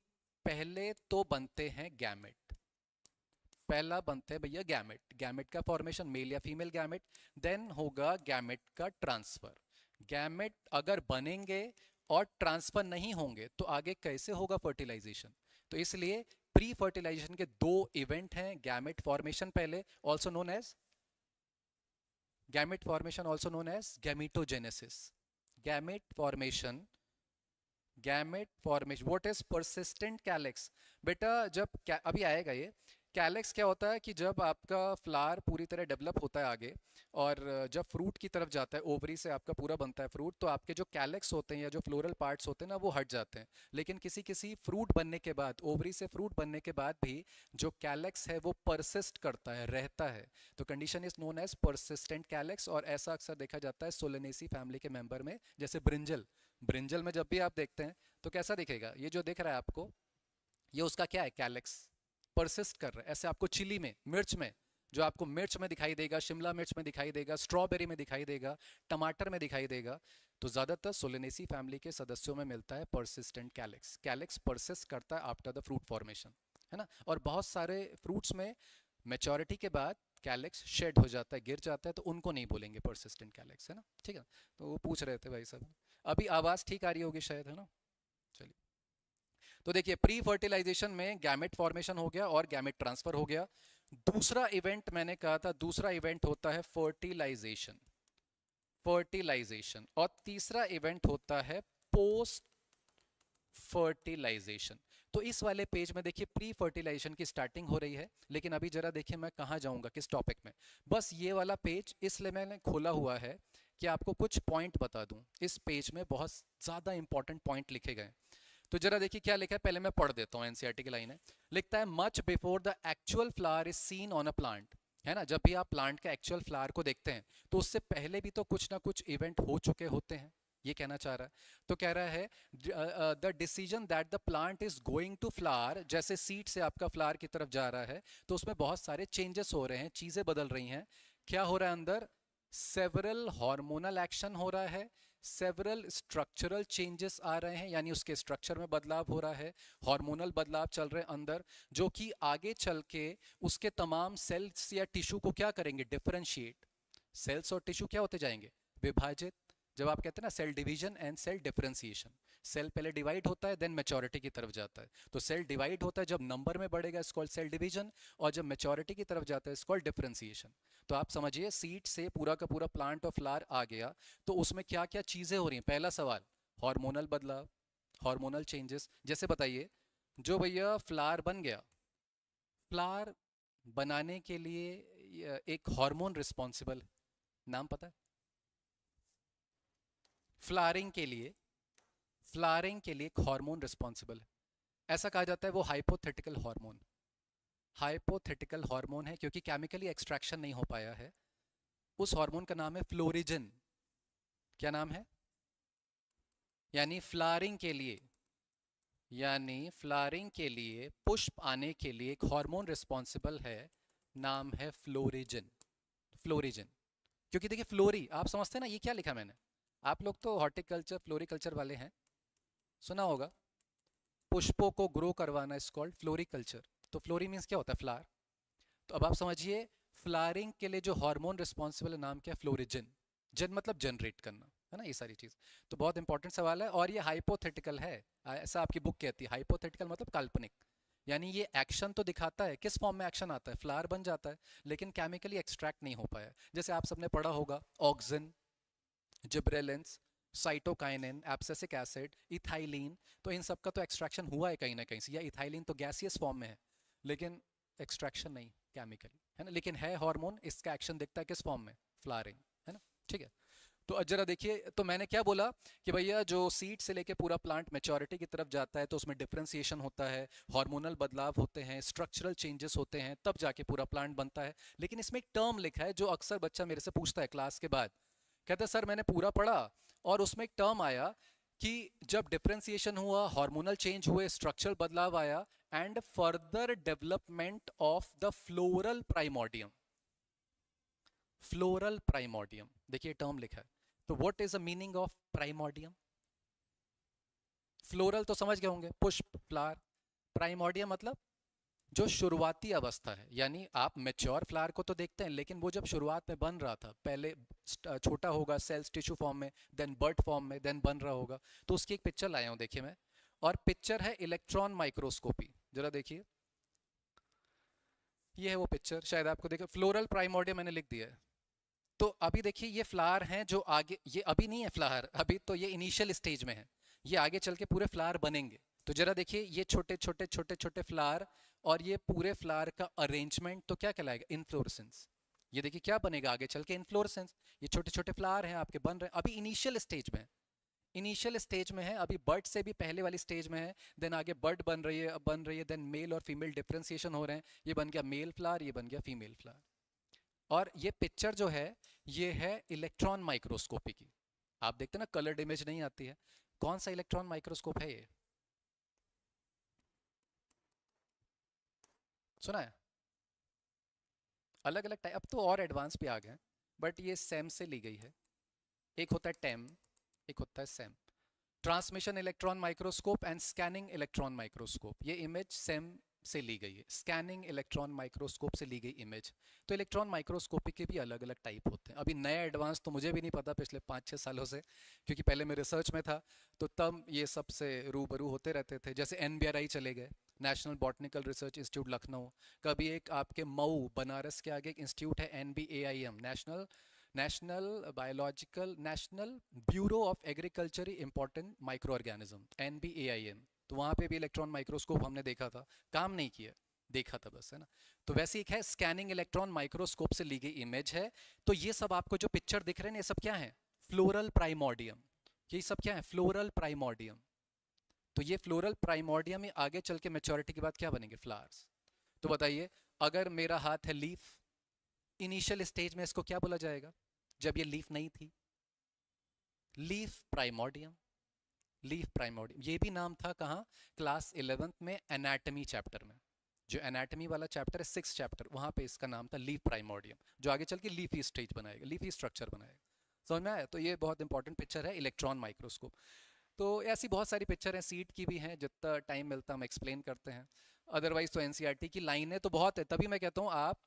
पहले तो बनते हैं गैमेट, पहला बनते हैं भैया गैमेट, गैमेट का फॉर्मेशन मेल या फीमेल गैमेट, देन होगा गैमेट का ट्रांसफर। गैमेट अगर बनेंगे और ट्रांसफर नहीं होंगे तो आगे कैसे होगा फर्टिलाइजेशन। तो इसलिए प्री फर्टिलाइजेशन के 2 इवेंट हैं, गैमेट फॉर्मेशन पहले, also known as gamete formation, also known as gametogenesis. Gamete formation, gamete formation, what is persistent calyx. बेटा जब अभी आएगा ये कैलेक्स क्या होता है कि जब आपका फ्लावर पूरी तरह डेवलप होता है आगे, और जब फ्रूट की तरफ जाता है, ओवरी से आपका पूरा बनता है फ्रूट, तो आपके जो कैलेक्स होते हैं या जो फ्लोरल पार्ट्स होते हैं ना वो हट जाते हैं। लेकिन किसी किसी फ्रूट बनने के बाद, ओवरी से फ्रूट बनने के बाद भी जो कैलेक्स है वो परसिस्ट करता है, रहता है। तो condition is known as persistent calyx. और ऐसा अक्सर देखा जाता है सोलेनेसी फैमिली के मेंबर में, जैसे ब्रिंजल, ब्रिंजल में जब भी आप देखते हैं तो कैसा दिखेगा, ये जो दिख रहा है आपको, ये उसका क्या है, कैलेक्स परसिस्ट कर रहा है। ऐसे आपको चिली में, मिर्च में, जो आपको मिर्च में दिखाई देगा, शिमला मिर्च में दिखाई देगा, स्ट्रॉबेरी में दिखाई देगा, टमाटर में दिखाई देगा, तो ज्यादातर सोलेनेसी फैमिली के सदस्यों में मिलता है परसिस्टेंट कैलेक्स। कैलेक्स परसिस्ट करता है आफ्टर द फ्रूट फॉर्मेशन, है ना। और बहुत सारे फ्रूट्स में मेच्योरिटी के बाद कैलेक्स शेड हो जाता है, गिर जाता है, तो उनको नहीं बोलेंगे परसिस्टेंट कैलेक्स, है ना। ठीक है, तो वो पूछ रहे थे भाई साहब। अभी आवाज ठीक आ रही होगी शायद, है ना। चलिए, तो देखिए प्री फर्टिलाइजेशन में गैमेट फॉर्मेशन हो गया और गैमेट ट्रांसफर हो गया। दूसरा इवेंट मैंने कहा था, दूसरा इवेंट होता है फर्टिलाइजेशन, फर्टिलाइजेशन। और तीसरा इवेंट होता है पोस्ट फर्टिलाइजेशन। तो इस वाले पेज में देखिए प्री फर्टिलाइजेशन की स्टार्टिंग हो रही है, लेकिन अभी जरा देखिए मैं कहाँ जाऊंगा, किस टॉपिक में। बस ये वाला पेज इसलिए मैंने खोला हुआ है कि आपको कुछ पॉइंट बता दूं। इस पेज में बहुत ज़्यादा इंपॉर्टेंट पॉइंट लिखे गए। तो जरा देखिए क्या लिखा है, पहले मैं पढ़ देता हूँ, एनसीईआरटी की लाइन है। लिखता है much before the actual flower is seen on a plant, है ना। जब भी आप प्लांट का एक्चुअल फ्लावर को देखते हैं तो उससे पहले भी तो कुछ ना कुछ इवेंट हो चुके होते हैं, ये कहना चाह रहा है। तो कह रहा है the decision that the plant is going to flower, जैसे सीड से आपका फ्लावर की तरफ जा रहा है तो उसमें बहुत सारे चेंजेस हो रहे हैं, चीजें बदल रही हैं। क्या हो रहा है अंदर, सेवरल हार्मोनल एक्शन हो रहा है, सेवरल स्ट्रक्चरल चेंजेस आ रहे हैं, यानी उसके स्ट्रक्चर में बदलाव हो रहा है, हार्मोनल बदलाव चल रहे हैं अंदर, जो कि आगे चल के उसके तमाम सेल्स या टिश्यू को क्या करेंगे, डिफरेंशिएट। सेल्स और टिश्यू क्या होते जाएंगे, विभाजित। जब आप कहते हैं ना cell division and cell differentiation, cell पहले डिवाइड होता है देन मैच्योरिटी की तरफ जाता है। तो सेल डिवाइड होता है जब नंबर में बढ़ेगा, इट्स कॉल्ड सेल डिवीजन, और जब मैच्योरिटी की तरफ जाता है इट्स कॉल्ड डिफरेंशिएशन। तो आप समझिए सीड से पूरा का पूरा प्लांट और फ्लावर आ गया, तो उसमें क्या क्या चीजें हो रही हैं। पहला सवाल, हार्मोनल बदलाव, हार्मोनल चेंजेस। जैसे बताइए, जो भैया फ्लावर बन गया, फ्लावर बनाने के लिए एक हार्मोन रिस्पॉन्सिबल, नाम पता है? फ्लावरिंग के लिए, फ्लावरिंग के लिए एक हार्मोन रिस्पॉन्सिबल है, ऐसा कहा जाता है वो हाइपोथेटिकल हार्मोन। हाइपोथेटिकल हार्मोन है क्योंकि केमिकली एक्सट्रैक्शन नहीं हो पाया है। उस हार्मोन का नाम है फ्लोरिजन। क्या नाम है? यानी फ्लावरिंग के लिए, यानी फ्लावरिंग के लिए, पुष्प आने के लिए एक हार्मोन रिस्पॉन्सिबल है, नाम है फ्लोरिजन। फ्लोरिजन, क्योंकि देखिए फ्लोरी, आप समझते हैं ना ये क्या लिखा मैंने? आप लोग तो हॉर्टिकल्चर फ्लोरिकल्चर वाले हैं, सुना होगा, पुष्पों को ग्रो करवाना इज कॉल्ड फ्लोरिकल्चर। तो फ्लोरी मीन्स क्या होता है, फ्लावर। तो अब आप समझिए, फ्लावरिंग के लिए जो हार्मोन रिस्पॉन्सिबल है नाम क्या है, फ्लोरिजन। जन मतलब जनरेट करना, है ना, ये सारी चीज। तो बहुत इंपॉर्टेंट सवाल है, और ये हाइपोथेटिकल है, ऐसा आपकी बुक कहती है। हाइपोथेटिकल मतलब काल्पनिक, यानी ये एक्शन तो दिखाता है, किस फॉर्म में एक्शन आता है, फ्लावर बन जाता है, लेकिन केमिकली एक्सट्रैक्ट नहीं हो पाया। जैसे आप सबने पढ़ा होगा auxin, gibberellins, cytokinin, abscisic acid, ethylene, तो इन सब का तो एक्सट्रैक्शन हुआ है कहीं ना कहीं से, या इथाइलिन तो गैसियस फॉर्म में है, लेकिन एक्सट्रैक्शन नहीं केमिकली, है ना। लेकिन है हार्मोन, इसका एक्शन दिखता है किस फॉर्म में, फ्लावरिंग, है ना। ठीक है, तो अब जरा देखिए, तो मैंने क्या बोला कि भैया जो सीड से लेके पूरा प्लांट मैच्योरिटी की तरफ जाता है तो उसमें डिफरेंशिएशन होता है, हार्मोनल बदलाव होते हैं, स्ट्रक्चरल चेंजेस होते हैं, तब जाके पूरा प्लांट बनता है। लेकिन इसमें एक टर्म लिखा है जो अक्सर बच्चा मेरे से पूछता है क्लास के बाद, कहता है सर मैंने पूरा पढ़ा और उसमें एक टर्म आया कि जब डिफरेंशिएशन हुआ, हार्मोनल चेंज हुए, स्ट्रक्चरल बदलाव आया, and further development of the floral primordium. Floral primordium, देखिए टर्म लिखा है। तो what is the meaning of primordium? Floral तो समझ गए होंगे, पुष्प, फ्लावर। प्राइमोर्डियम मतलब जो शुरुआती अवस्था है, यानी आप मेच्योर फ्लावर को तो देखते हैं, लेकिन वो जब शुरुआत में बन रहा था, पहले छोटा होगा सेल्स टिश्यू फॉर्म में, देन बर्ड फॉर्म में, देन बन रहा होगा। तो उसकी एक पिक्चर लाया हूं, देखिए मैं, और पिक्चर है इलेक्ट्रॉन माइक्रोस्कोपी, जरा देखिए, ये है वो पिक्चर, शायद आपको देखो, फ्लोरल प्राइमोर्डियम मैंने लिख दिया है। तो अभी देखिए ये फ्लावर हैं जो आगे, ये अभी नहीं है फ्लावर, अभी तो ये इनिशियल स्टेज में है, ये आगे चल के पूरे फ्लावर बनेंगे। तो जरा देखिए ये छोटे छोटे छोटे छोटे फ्लावर, और ये पूरे फ्लावर का अरेंजमेंट तो क्या कहलाएगा, इन्फ्लोरेसेंस। ये देखिए क्या बनेगा आगे चल के, इन्फ्लोरेसेंस। ये छोटे छोटे फ्लावर हैं आपके बन रहे हैं, अभी इनिशियल स्टेज में है, इनिशियल स्टेज में है, अभी बर्ड से भी पहले वाली स्टेज में है, देन आगे बर्ड बन रही है, बन रही है, देन मेल और फीमेल डिफ्रेंसिएशन हो रहे हैं, ये बन गया मेल फ्लावर, ये बन गया फीमेल फ्लावर। और ये पिक्चर जो है ये है इलेक्ट्रॉन माइक्रोस्कोपी की। आप देखते हैं ना कलर्ड इमेज नहीं आती है, कौन सा इलेक्ट्रॉन माइक्रोस्कोप है ये, सुना है? अलग अलग टाइप, अब तो और एडवांस भी आ गए हैं, बट ये सैम से ली गई है। एक होता है टेम, एक होता है Sam. Transmission electron microscope and scanning electron microscope, ये इमेज सैम से ली गई है, स्कैनिंग इलेक्ट्रॉन माइक्रोस्कोप से ली गई इमेज। तो इलेक्ट्रॉन माइक्रोस्कोपी के भी अलग अलग टाइप होते हैं, अभी नया एडवांस तो मुझे भी नहीं पता पिछले 5-6 सालों से, क्योंकि पहले मैं रिसर्च में था, तो तब ये सबसे रूबरू होते रहते थे। जैसे NBRI चले गए, national botanical research institute Lucknow, कभी एक आपके मऊ बनारस के आगे एक इंस्टीट्यूट है NBAIM, national national biological national bureau of agriculture important micro organism, NBAIM। तो वहाँ पे भी इलेक्ट्रॉन माइक्रोस्कोप हमने देखा था, काम नहीं किया, देखा था बस, है ना। तो वैसे एक है स्कैनिंग इलेक्ट्रॉन माइक्रोस्कोप से ली गई इमेज है। तो ये सब आपको जो पिक्चर दिख रहे हैं ये सब क्या है, फ्लोरल प्राइमोर्डियम। ये सब क्या है, फ्लोरल प्राइमोर्डियम। तो ये फ्लोरल प्राइमोर्डियम में आगे चल के मेच्योरिटी के बाद क्या बनेंगे, फ्लावर्स। तो बताइए, अगर मेरा हाथ है लीफ, इनिशियल स्टेज में इसको क्या बोला जाएगा, जब ये लीफ नहीं थी, लीफ प्राइमोर्डियम। लीफ प्राइमोर्डियम, ये भी नाम था कहाँ, क्लास 11th में एनाटमी चैप्टर में, जो एनाटमी वाला चैप्टर है 6th चैप्टर, वहाँ पे इसका नाम था लीफ प्राइमोर्डियम, जो आगे चल के लीफी स्टेज बनाएगा, लीफी स्ट्रक्चर बनाएगा। समझ में आया? तो ये बहुत इंपॉर्टेंट पिक्चर है इलेक्ट्रॉन माइक्रोस्कोप। तो ऐसी बहुत सारी पिक्चर हैं, सीट की भी हैं, जितना टाइम मिलता हम एक्सप्लेन करते हैं। अदरवाइज तो एनसीईआरटी की लाइनें तो बहुत है, तभी मैं कहता हूँ आप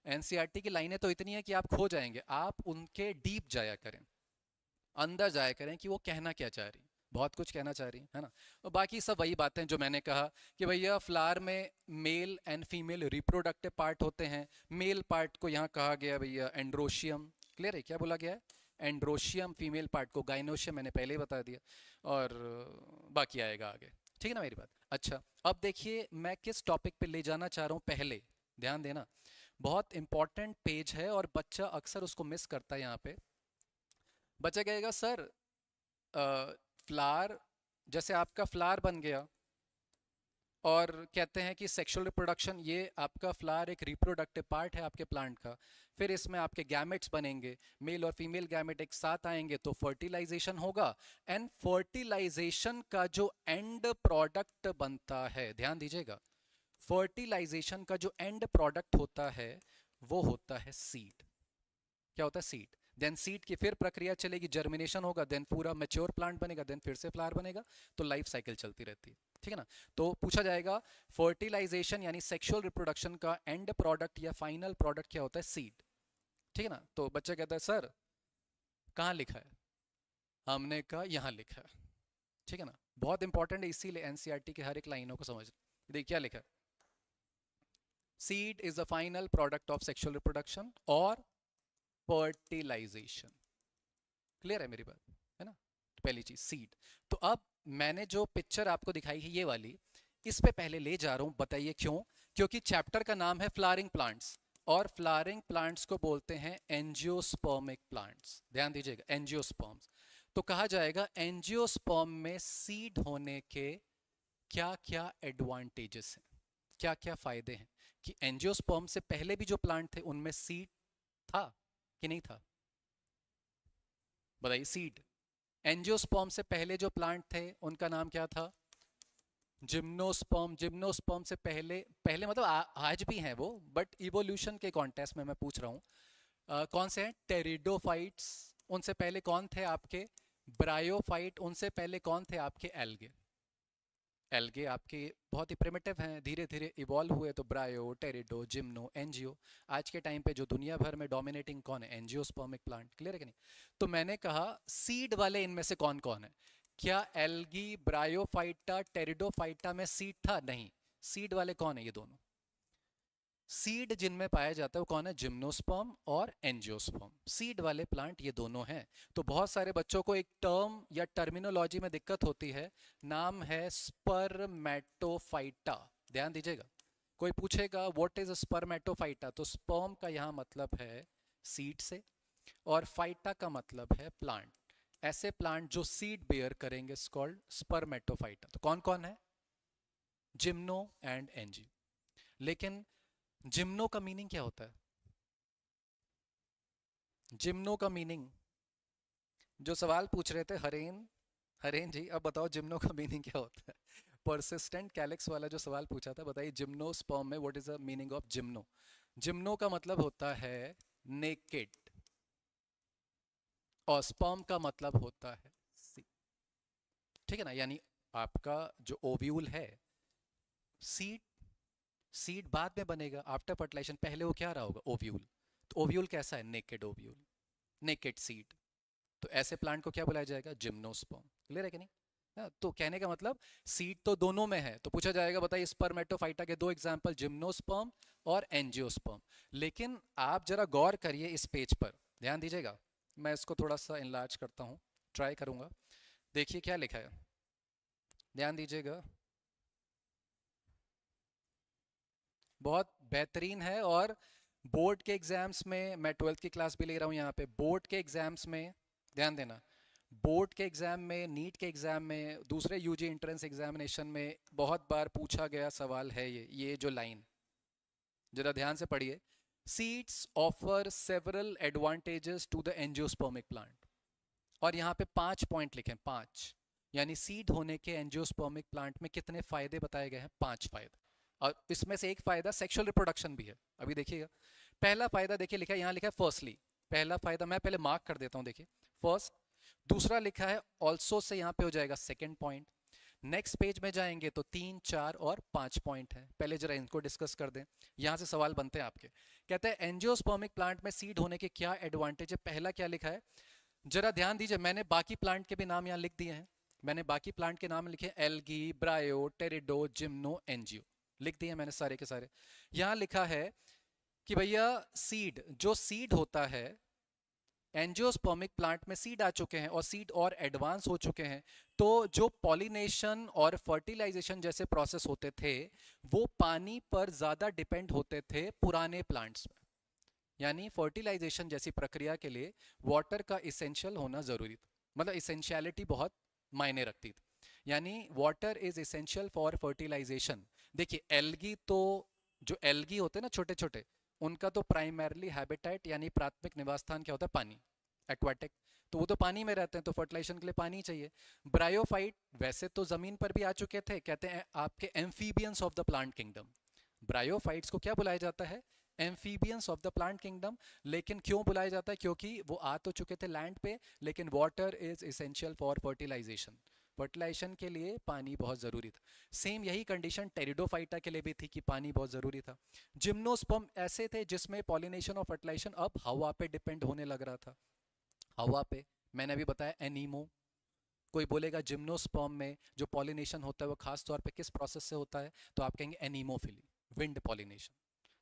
एनसीईआरटी की लाइनें तो इतनी है कि आप खो जाएंगे, आप उनके डीप जाया करें, अंदर जाया करें कि वो कहना क्या चाह रही, बहुत कुछ कहना चाह रही है ना। और बाकी सब वही बातें जो मैंने कहा कि भैया फ्लावर में male and female reproductive part होते हैं। मेल पार्ट को यहाँ कहा गया भैया एंड्रोशियम, क्लियर है? क्या बोला गया है? एंड्रोशियम। फीमेल पार्ट को गाइनोशियम, मैंने पहले ही बता दिया, और बाकी आएगा आगे, ठीक है ना मेरी बात? अच्छा, अब देखिए मैं किस टॉपिक पे ले जाना चाह रहा हूँ, पहले ध्यान देना, बहुत इंपॉर्टेंट पेज है और बच्चा अक्सर उसको मिस करता है। यहाँ पे बच्चा कहेगा सर फ्लावर, जैसे आपका फ्लावर बन गया और कहते हैं कि सेक्सुअल रिप्रोडक्शन, ये आपका फ्लावर एक रिप्रोडक्टिव पार्ट है आपके प्लांट का, फिर इसमें आपके गैमेट्स बनेंगे, मेल और फीमेल गैमेट एक साथ आएंगे तो फर्टिलाइजेशन होगा, एंड फर्टिलाइजेशन का जो एंड प्रोडक्ट बनता है, ध्यान दीजिएगा, फर्टिलाइजेशन का जो एंड प्रोडक्ट होता है वो होता है सीड। क्या होता है? सीड। देन सीड की फिर प्रक्रिया चलेगी, जर्मिनेशन होगा, देन पूरा मैच्योर प्लांट बनेगा, देन फिर से फ्लावर बनेगा, तो लाइफ साइकिल चलती रहती है, ठीक है ना। तो पूछा जाएगा फर्टिलाइजेशन यानी सेक्सुअल रिप्रोडक्शन का एंड प्रोडक्ट या फाइनल प्रोडक्ट क्या होता है? सीड, ठीक है ना। तो बच्चा कहता है सर कहाँ लिखा है? हमने कहा यहाँ लिखा है, ठीक है ना। बहुत इंपॉर्टेंट है, इसीलिए एनसीईआरटी के हर एक लाइनों को समझ। देखिए क्या लिखा है, seed is the final product of sexual reproduction और फर्टिलाइजेशन। क्लियर है मेरी बात? है ना। तो पहली चीज सीड। तो अब मैंने जो पिक्चर आपको दिखाई है ये वाली, इस पे पहले ले जा रहा हूं, बताइए क्यों? क्योंकि चैप्टर का नाम है फ्लावरिंग प्लांट्स, और फ्लावरिंग प्लांट्स को बोलते हैं एंजियोस्पर्मिक प्लांट्स। ध्यान दीजिएगा, एंजियोस्पर्म्स। तो कहा जाएगा एंजियोस्पर्म में सीड होने के क्या क्या एडवांटेजेस हैं, क्या क्या फायदे हैं, कि एंजियोस्पर्म से पहले भी जो प्लांट थे उनमें सीड था कि नहीं था? बताइए। सीड। एंजियोस्पर्म से पहले जो प्लांट थे उनका नाम क्या था? जिम्नोस्पर्म। जिम्नोस्पर्म से पहले, पहले मतलब आज भी हैं वो, बट इवोल्यूशन के कॉन्टेस्ट में मैं पूछ रहा हूँ कौन से हैं? टेरिडोफाइट्स। उनसे पहले कौन थे आपके? ब्रायोफाइट। उनसे पहले कौन थे आपके? एल्गे। एल्गे आपके बहुत ही प्रिमिटिव हैं, धीरे धीरे इवॉल्व हुए, तो ब्रायो, टेरिडो, जिम्नो, एंजियो। आज के टाइम पे जो दुनिया भर में डोमिनेटिंग कौन है? Angiospermic plant. क्लियर है कि नहीं? तो मैंने कहा सीड वाले इनमें से कौन कौन है? क्या एल्गी, ब्रायोफाइटा, टेरिडोफाइटा में सीड था? नहीं। सीड वाले कौन है? ये दोनों। सीड जिनमें पाया जाता है वो कौन है? जिम्नोस्पर्म और एंजियोस्पर्म। सीड वाले प्लांट ये दोनों हैं। तो बहुत सारे बच्चों को एक टर्म या टर्मिनोलॉजी में दिक्कत होती है, नाम है स्पर्मेटोफाइटा। ध्यान दीजिएगा, कोई पूछेगा व्हाट इज स्पर्मेटोफाइटा, तो स्पर्म का यहाँ मतलब है सीड से, और फाइटा का मतलब है प्लांट। ऐसे प्लांट जो सीड बेयर करेंगे कॉल्ड स्पर्मेटोफाइटा। तो कौन कौन है? Gymno and angio. लेकिन जिम्नो का मीनिंग क्या होता है? जिम्नो का मीनिंग, जो सवाल पूछ रहे थे हरेन, हरेन जी, अब बताओ जिम्नो का मीनिंग क्या होता है? परसिस्टेंट कैलिक्स वाला जो सवाल पूछा था, बताइए जिम्नोस्पर्म में what is the meaning of gymno? Gymno का मतलब होता है नेकेड, और स्पर्म का मतलब होता है सी, ठीक है ना। यानी आपका जो ओव्यूल है, सीड, सीड बाद में बनेगा आफ्टर फर्टिलाइजेशन, पहले वो क्या रहा होगा? ओव्यूल। तो ओव्यूल कैसा है? Naked ovule, naked seed. तो ऐसे प्लांट को क्या बुलाया जाएगा? जिम्नोस्पर्म। क्लियर है कि नहीं? हाँ, तो कहने का मतलब सीड तो दोनों में है। तो पूछा जाएगा बताइए स्पर्मेटोफाइटा के दो एग्जांपल, जिम्नोस्पर्म और एंजियोस्पर्म। लेकिन आप जरा गौर करिए इस पेज पर, ध्यान दीजिएगा, मैं इसको थोड़ा सा इनलार्ज करता हूँ, ट्राई करूंगा। देखिए क्या लिखा है, ध्यान दीजिएगा, बहुत बेहतरीन है। और बोर्ड के एग्जाम्स में, मैं 12th की क्लास भी ले रहा हूँ यहाँ पे, बोर्ड के एग्जाम्स में ध्यान देना, बोर्ड के एग्जाम में, नीट के एग्जाम में, दूसरे यूजी एंट्रेंस एग्जामिनेशन में बहुत बार पूछा गया सवाल है ये जो लाइन, जरा ध्यान से पढ़िए। Seeds offer several advantages to the angiospermic plant, और यहाँ पे 5 पॉइंट लिखे, 5, यानी सीड होने के एंजियोस्पर्मिक प्लांट में कितने फायदे बताए गए हैं? 5 फायदे। और इसमें से एक फायदा सेक्सुअल रिप्रोडक्शन भी है। अभी देखिएगा, पहला फायदा देखिए लिखा है, यहाँ लिखा है फर्स्टली, पहला फायदा मैं पहले मार्क कर देता हूँ, देखिए फर्स्ट। दूसरा लिखा है ऑल्सो से, यहाँ पे हो जाएगा सेकेंड पॉइंट। नेक्स्ट पेज में जाएंगे तो 3, 4 और 5 पॉइंट है। पहले जरा इनको डिस्कस कर दें, यहां से सवाल बनते हैं आपके। कहते हैं एंजियोस्पर्मिक प्लांट में सीड होने के क्या एडवांटेज है। पहला क्या लिखा है, जरा ध्यान दीजिए, मैंने बाकी प्लांट के भी नाम यहाँ लिख दिए हैं। मैंने बाकी प्लांट के नाम लिखे, एल्गी, ब्रायो, टेरिडो, जिम्नो, एंजियो, लिख दिए मैंने सारे के सारे। यहां लिखा है कि भैया सीड, जो सीड होता है एंजियोस्पर्मिक प्लांट में सीड आ चुके हैं और सीड और एडवांस हो चुके हैं, तो जो पॉलिनेशन और फर्टिलाइजेशन जैसे प्रोसेस होते थे वो पानी पर ज्यादा डिपेंड होते थे पुराने प्लांट्स में। यानी फर्टिलाइजेशन जैसी प्रक्रिया के लिए वाटर का इसेंशियल होना जरूरी था, मतलब इसेंशियलिटी बहुत मायने रखती थी। यानी water is essential for fertilisation. देखिए एल्गी, तो जो एल्गी होते हैं ना छोटे छोटे, उनका तो प्राइमरली हैबिटेट यानी प्राथमिक निवास स्थान क्या होता है, पानी, एक्वाटिक, तो वो तो पानी में रहते हैं, तो फर्टिलाइजेशन के लिए पानी चाहिए। ब्रायोफाइट वैसे तो जमीन पर भी आ चुके थे, कहते हैं आपके amphibians of the plant kingdom. Bryophytes को क्या बुलाया जाता है, amphibians of the plant kingdom. लेकिन क्यों बुलाया जाता है, क्योंकि वो आ तो चुके थे लैंड पे, लेकिन water is essential for fertilisation, fertilisation के लिए पानी बहुत जरूरी था। सेम यही कंडीशन टेरिडोफाइटा के लिए भी थी कि पानी बहुत जरूरी था। जिम्नोस्पर्म ऐसे थे जिसमें पॉलिनेशन और फर्टिलाइजेशन अब हवा पे डिपेंड होने लग रहा था, हवा पे। मैंने अभी बताया एनीमो। कोई बोलेगा जिम्नोस्पर्म में जो पॉलिनेशन होता है वो खास तौर पे किस प्रोसेस से होता है, तो आप कहेंगे एनीमोफिली, विंड पॉलिनेशन,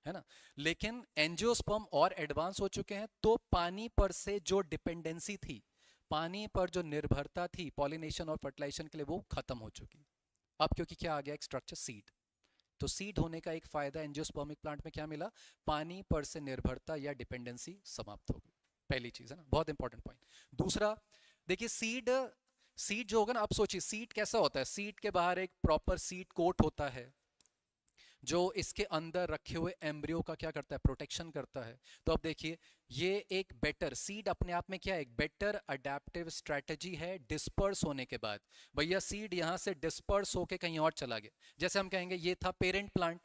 है ना। लेकिन एंजियोस्पर्म और एडवांस हो चुके हैं, तो पानी पर से जो डिपेंडेंसी थी, पानी पर जो निर्भरता थी पॉलिनेशन और फर्टिलाइजेशन के लिए, वो खत्म हो चुकी। अब क्योंकि क्या आ गया, एक स्ट्रक्चर सीड, तो सीड होने का एक फायदा एंजियोस्पर्मिक प्लांट में क्या मिला, पानी पर से निर्भरता या डिपेंडेंसी समाप्त हो गई। पहली चीज है ना, बहुत इंपॉर्टेंट पॉइंट। दूसरा देखिए, सीड, सीड जो होगा ना, अब सोचिए सीड कैसा होता है, सीड के बाहर एक प्रॉपर सीड कोट होता है जो इसके अंदर रखे हुए एम्ब्रियो का क्या करता है, प्रोटेक्शन करता है। तो अब देखिए, ये एक बेटर सीड अपने आप में क्या है, एक बेटर अडेप्टिव स्ट्रेटजी है डिस्पर्स होने के बाद। भैया सीड यहां से डिस्पर्स होके कहीं और चला गया, जैसे हम कहेंगे ये था पेरेंट प्लांट,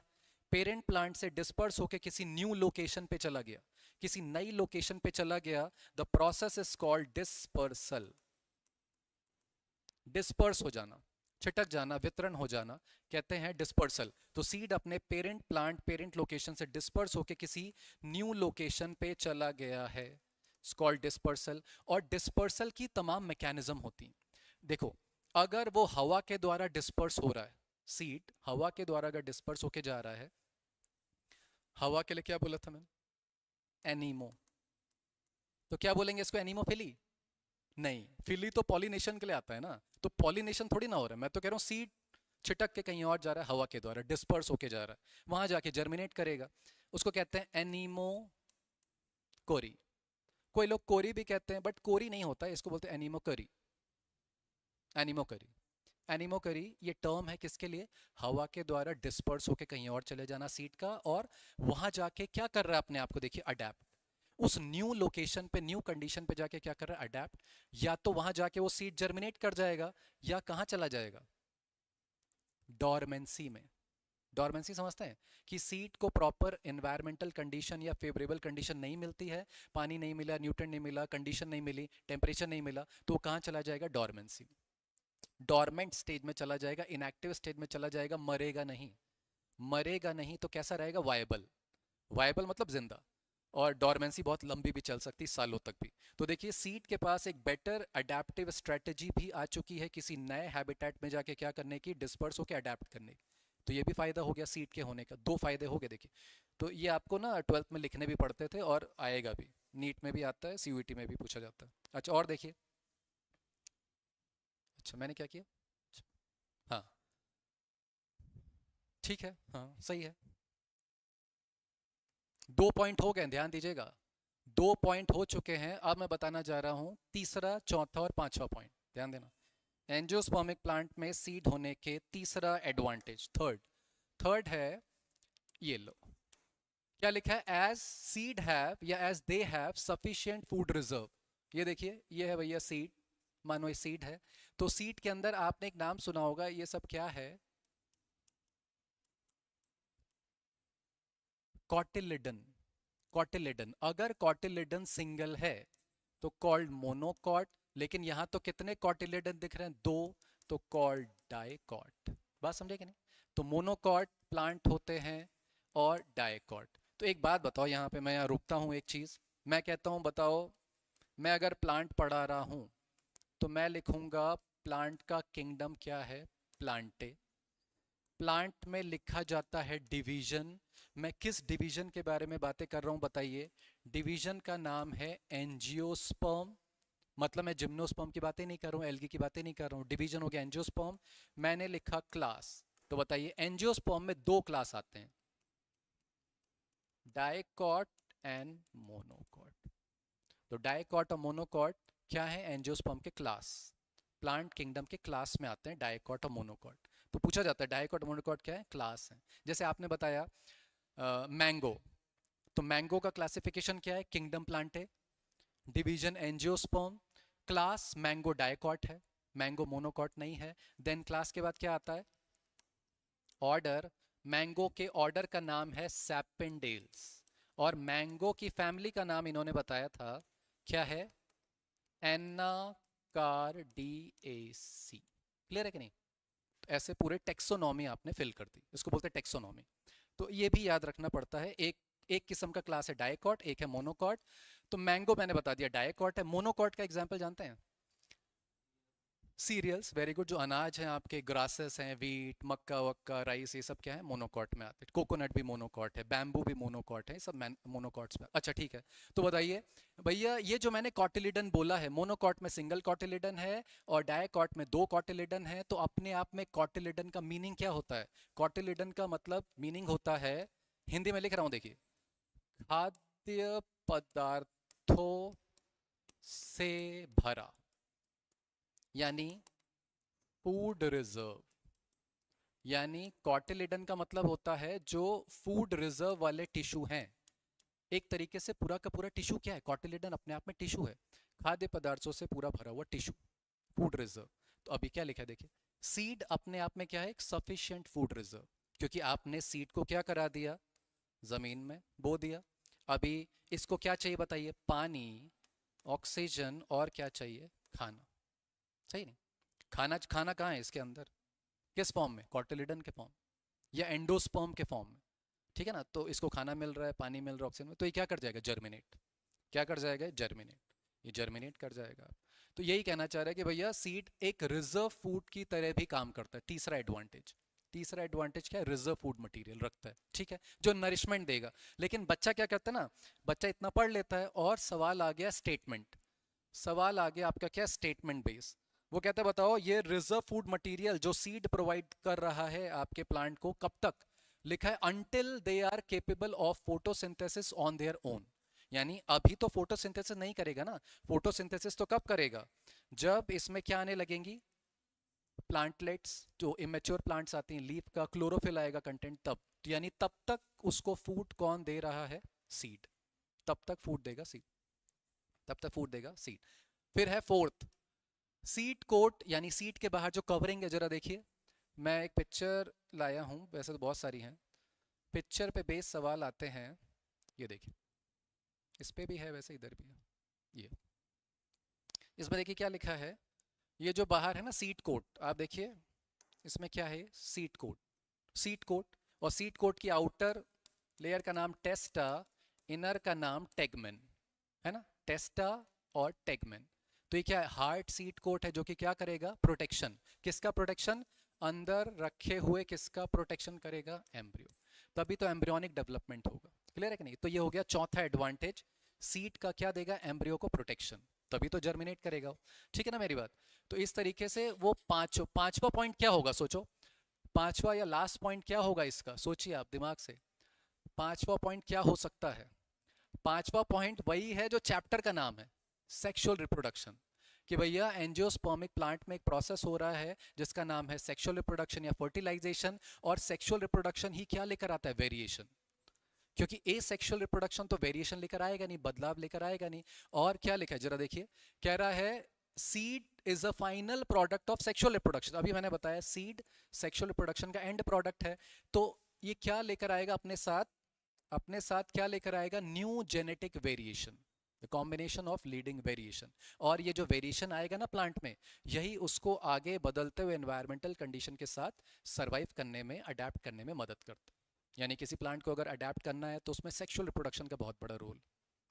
पेरेंट प्लांट से डिस्पर्स होके किसी न्यू लोकेशन पे चला गया, किसी नई लोकेशन पे चला गया, the process is called dispersal. Disperse हो जाना, छिटक जाना, वितरण हो जाना, कहते हैं डिस्पर्सल। तो सीड अपने पेरेंट प्लांट, पेरेंट लोकेशन से डिस्पर्स होकर किसी न्यू लोकेशन पे चला गया है, कॉल्ड डिस्पर्सल। और डिस्पर्सल की तमाम मैकेनिज्म होती हैं। देखो, अगर वो हवा के द्वारा डिस्पर्स हो रहा है, सीड हवा के द्वारा अगर डिस्पर्स होके जा रहा है, हवा के लिए क्या बोला था मैंने, एनीमो, तो क्या बोलेंगे इसको, एनीमोफिली? नहीं, फिली तो पॉलिनेशन के लिए आता है ना, तो पॉलिनेशन थोड़ी ना हो रहा है। मैं तो कह रहा हूँ सीड छिटक के कहीं और जा रहा है, हवा के द्वारा डिस्पर्स होके जा रहा है, वहां जाके जर्मिनेट करेगा, उसको कहते हैं एनीमो कोरी। कोई लोग कोरी भी कहते हैं, बट कोरी नहीं होता है, इसको बोलते हैं एनीमो करी, एनीमो करी। एनीमो करी ये टर्म है किसके लिए, हवा के द्वारा डिस्पर्स होके कहीं और चले जाना सीड का, और वहां जाके क्या कर रहा है अपने आप को, देखिए अडेप्ट, उस न्यू लोकेशन पे, न्यू कंडीशन पे जाके क्या कर रहा है, अडेप्ट। या तो वहां जाके वो सीड जर्मिनेट कर जाएगा, या कहां चला जाएगा, डॉर्मेंसी में। डॉर्मेंसी समझते हैं कि सीड को प्रॉपर एनवायरमेंटल कंडीशन या फेवरेबल कंडीशन नहीं मिलती है, पानी नहीं मिला, न्यूट्रिएंट नहीं मिला, कंडीशन नहीं मिली, टेम्परेचर नहीं मिला, तो वो कहां चला जाएगा, डॉर्मेंसी में, डॉर्मेंट स्टेज में चला जाएगा, इनएक्टिव स्टेज में चला जाएगा, मरेगा नहीं। मरेगा नहीं तो कैसा रहेगा, वायबल, वायबल मतलब जिंदा। और डॉर्मेंसी बहुत लंबी भी चल सकती, सालों तक भी। तो देखिए सीड के पास एक बेटर अडेप्टिव स्ट्रेटजी भी आ चुकी है किसी नए हैबिटेट में जाके क्या करने की, डिस्पर्स होकर अडेप्ट करने की। तो ये भी फायदा हो गया सीड के होने का, दो फायदे हो गए देखिए। तो ये आपको ना 12th में लिखने भी पड़ते थे और आएगा भी, नीट में भी आता है, सीयूईटी में भी पूछा जाता है। अच्छा और देखिए, अच्छा मैंने क्या किया, अच्छा, हाँ ठीक है, हाँ सही है। 2 पॉइंट हो गए, ध्यान दीजिएगा, 2 पॉइंट हो चुके हैं। अब मैं बताना जा रहा हूं तीसरा, चौथा और पांचवा पॉइंट, ध्यान देना। एंजियोस्पर्मिक प्लांट में सीड होने के तीसरा एडवांटेज, थर्ड, थर्ड है, ये लो क्या लिखा है, एज सीड हैव या as they have sufficient food reserve. ये देखिए, ये है भैया सीड, मानो ये सीड है, तो सीड के अंदर आपने एक नाम सुना होगा, ये सब क्या है, कॉटिलिडन, कॉटिलिडन, अगर कॉटिलिडन सिंगल है तो कॉल्ड मोनोकॉट, लेकिन यहां तो कितने कॉटिलिडन दिख रहे हैं, दो, तो कॉल्ड डाइकॉट। बात समझे कि नहीं? तो मोनोकॉट प्लांट होते हैं और डाइकॉट। तो एक बात बताओ, यहाँ पे मैं यहाँ रुकता हूँ, एक चीज मैं कहता हूँ, बताओ, मैं अगर प्लांट पढ़ा रहा हूँ तो मैं लिखूंगा प्लांट का किंगडम क्या है, प्लांटे। प्लांट में लिखा जाता है डिवीजन। मैं किस डिवीजन के बारे में बातें कर रहा हूं बताइए? डिवीजन का नाम है एंजियोस्पर्म। मतलब मैं जिम्नोस्पर्म की बातें नहीं कर रहा हूं, एल्गी की बातें नहीं कर रहा हूं, डिवीजन हो गया एंजियोस्पर्म। मैंने लिखा क्लास, तो बताइए एंजियोस्पर्म में दो क्लास आते हैं, डाइकॉट एंड मोनोकॉट। तो डाइकॉट और मोनोकॉट क्या है, एंजियोस्पर्म के क्लास, प्लांट किंगडम के क्लास में आते हैं डाइकॉट और मोनोकॉट। तो पूछा जाता है डाइकॉट और मोनोकॉट क्या है, क्लास है। जैसे आपने बताया मैंगो, तो मैंगो का क्लासिफिकेशन क्या है, किंगडम प्लांट है, division angiosperm, class mango dicot है, मैंगो मोनोकॉट नहीं है। देन क्लास के बाद क्या आता है, ऑर्डर। मैंगो के ऑर्डर का नाम है सैपिंडेल्स, और मैंगो की फैमिली का नाम इन्होंने बताया था, क्या है, एनाकार्डिएसी। क्लियर है कि नहीं? तो ऐसे पूरे टेक्सोनॉमी आपने फिल कर दी, इसको बोलते हैं टेक्सोनॉमी। तो ये भी याद रखना पड़ता है, एक एक किस्म का क्लास है डाइकॉट, एक है मोनोकॉट। तो मैंगो मैंने बता दिया डाइकॉट है। मोनोकॉट का एग्जांपल जानते हैं? सीरियल्स, वेरी गुड, जो अनाज हैं आपके, ग्रासेस हैं, वीट, मक्का वक्का, राइस, ये सब क्या है, मोनोकॉट में आते हैं। कोकोनट भी मोनोकॉट है, बैम्बू भी मोनोकॉट है, सब मोनोकॉट्स में। अच्छा ठीक है, तो बताइए भैया, ये जो मैंने कॉटिलिडन बोला है, मोनोकॉट में सिंगल कॉटिलिडन है और डाइकॉट में दो कॉटिलिडन है, तो अपने आप में कॉटिलिडन का मीनिंग क्या होता है? कॉटिलिडन का मतलब मीनिंग होता है, हिंदी में लिख रहा हूं देखिए, खाद्य पदार्थों से भरा, यानी फूड रिजर्व। यानी कॉटिलिडन का मतलब होता है जो फूड रिजर्व वाले टिश्यू हैं। एक तरीके से पूरा का पूरा टिश्यू क्या है, कॉटिलिडन अपने आप में टिश्यू है, खाद्य पदार्थों से पूरा भरा हुआ टिश्यू, फूड रिजर्व। तो अभी क्या लिखा है देखिए, सीड अपने आप में क्या है, एक सफिशिएंट फूड रिजर्व, क्योंकि आपने सीड को क्या करा दिया, जमीन में बो दिया। अभी इसको क्या चाहिए बताइए, पानी, ऑक्सीजन, और क्या चाहिए, खाना। सही नहीं? खाना खाना कहाँ है इसके अंदर, किस फॉर्म में, कॉटिलिडन के फॉर्म या एंडोस्पर्म के फॉर्म में, ठीक है ना? तो इसको खाना मिल रहा है, पानी मिल रहा है, ऑक्सीजन में, तो ये क्या कर जाएगा, जर्मिनेट। क्या कर जाएगा, जर्मिनेट, ये जर्मिनेट कर जाएगा। तो यही कहना चाह रहा है कि भैया सीड एक रिजर्व फूड की तरह भी काम करता है। तीसरा एडवांटेज, तीसरा एडवांटेज क्या है, रिजर्व फूड मटेरियल रखता है, ठीक है, जो नरिशमेंट देगा। लेकिन बच्चा क्या करता है ना, बच्चा इतना पढ़ लेता है और सवाल आ गया स्टेटमेंट, सवाल आ गया आपका क्या, स्टेटमेंट बेस। वो कहता है बताओ ये रिजर्व फूड मटेरियल जो सीड प्रोवाइड कर रहा है आपके प्लांट को, कब तक, लिखा है until they are capable of photosynthesis on their own. यानी अभी तो फोटोसिंथेसिस नहीं करेगा ना, फोटोसिंथेसिस तो कब करेगा, जब इसमें क्या आने लगेंगी, प्लांटलेट्स, जो इमेच्योर प्लांट्स आती हैं, लीफ का क्लोरोफिल आएगा कंटेंट, तब। तो यानी तब तक उसको फूड कौन दे रहा है, सीड, तब तक फूड देगा सीड, तब तक फूड देगा सीड। फिर है फोर्थ, सीट कोट, यानी सीट के बाहर जो कवरिंग है, जरा देखिए, मैं एक पिक्चर लाया हूं, वैसे तो बहुत सारी हैं, पिक्चर पे बेस सवाल आते हैं। ये देखिए, इस पे भी है, वैसे इधर भी है, ये इसमें देखिए क्या लिखा है, ये जो बाहर है ना सीट कोट, आप देखिए इसमें क्या है, सीट कोट, सीट कोट, और सीट कोट की आउटर लेयर का नाम टेस्टा, इनर का नाम टेगमेन, है ना, टेस्टा और टेगमेन। तो ये क्या है, हार्ड सीट कोट है, जो कि क्या करेगा, प्रोटेक्शन, किसका प्रोटेक्शन, अंदर रखे हुए किसका प्रोटेक्शन करेगा, एम्ब्रियो, तभी तो एम्ब्रियोनिक डेवलपमेंट होगा। क्लियर है कि नहीं? तो ये हो गया चौथा एडवांटेज, सीट का क्या देगा, एम्ब्रियो को प्रोटेक्शन, तभी तो जर्मिनेट करेगा। ठीक है ना मेरी बात? तो इस तरीके से वो पांचवा पॉइंट क्या होगा, सोचो, पांचवा या लास्ट पॉइंट क्या होगा इसका, सोचिए आप दिमाग से, पांचवा पॉइंट क्या हो सकता है? पांचवा पॉइंट वही है जो चैप्टर का नाम है, सेक्सुअल रिप्रोडक्शन। कि भैया एंजियोस्पर्मिक प्लांट में एक प्रोसेस हो रहा है जिसका नाम है सेक्सुअल रिप्रोडक्शन या फर्टिलाइजेशन, और सेक्सुअल रिप्रोडक्शन ही क्या लेकर आता है, वेरिएशन। क्योंकि ए सेक्सुअल रिप्रोडक्शन तो वेरिएशन लेकर आएगा नहीं, बदलाव लेकर आएगा नहीं। और क्या लिखा है जरा देखिए, कह रहा है seed is a final product of sexual reproduction. अभी मैंने बताया सीड सेक्सुअल रिप्रोडक्शन का एंड प्रोडक्ट है, तो ये क्या लेकर आएगा अपने साथ, अपने साथ क्या लेकर आएगा? New genetic variation, the combination of leading variation. और ये जो वेरिएशन आएगा ना प्लांट में, यही उसको आगे बदलते हुए एनवायरमेंटल कंडीशन के साथ सरवाइव करने में, अडेप्ट करने में मदद करता है। यानी किसी प्लांट को अगर अडेप्ट करना है तो उसमें सेक्सुअल रिप्रोडक्शन का बहुत बड़ा रोल,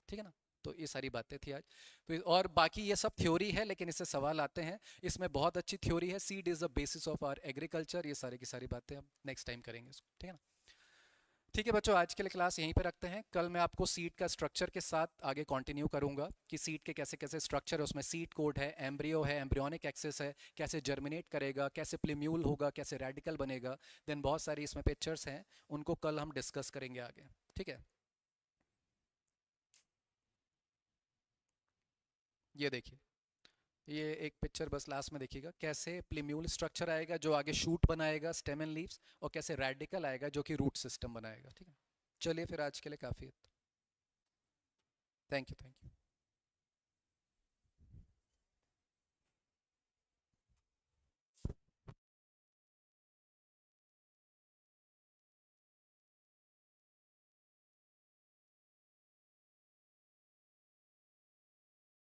ठीक है ना। तो ये सारी बातें थी आज। तो और बाकी ये सब थ्योरी है, लेकिन इससे सवाल आते हैं। इसमें बहुत अच्छी थ्योरी है, seed is the basis of our agriculture, ये सारी की सारी बातें हम नेक्स्ट टाइम करेंगे इसको, ठीक है ना। ठीक है बच्चों, आज के लिए क्लास यहीं पे रखते हैं। कल मैं आपको सीड का स्ट्रक्चर के साथ आगे कंटिन्यू करूंगा कि सीड के कैसे कैसे स्ट्रक्चर है। उसमें सीड कोड है, एम्ब्रियो है, एम्ब्रियोनिक एक्सिस है, कैसे जर्मिनेट करेगा, कैसे प्लीम्यूल होगा, कैसे रेडिकल बनेगा। देन बहुत सारी इसमें पिक्चर्स हैं, उनको कल हम डिस्कस करेंगे आगे, ठीक है। ये देखिए, ये एक पिक्चर बस लास्ट में देखिएगा, कैसे प्लीम्यूल स्ट्रक्चर आएगा जो आगे शूट बनाएगा, स्टेम एंड लीव्स, और कैसे रेडिकल आएगा जो कि रूट सिस्टम बनाएगा, ठीक है। चलिए फिर आज के लिए काफ़ी है। Thank you, thank you.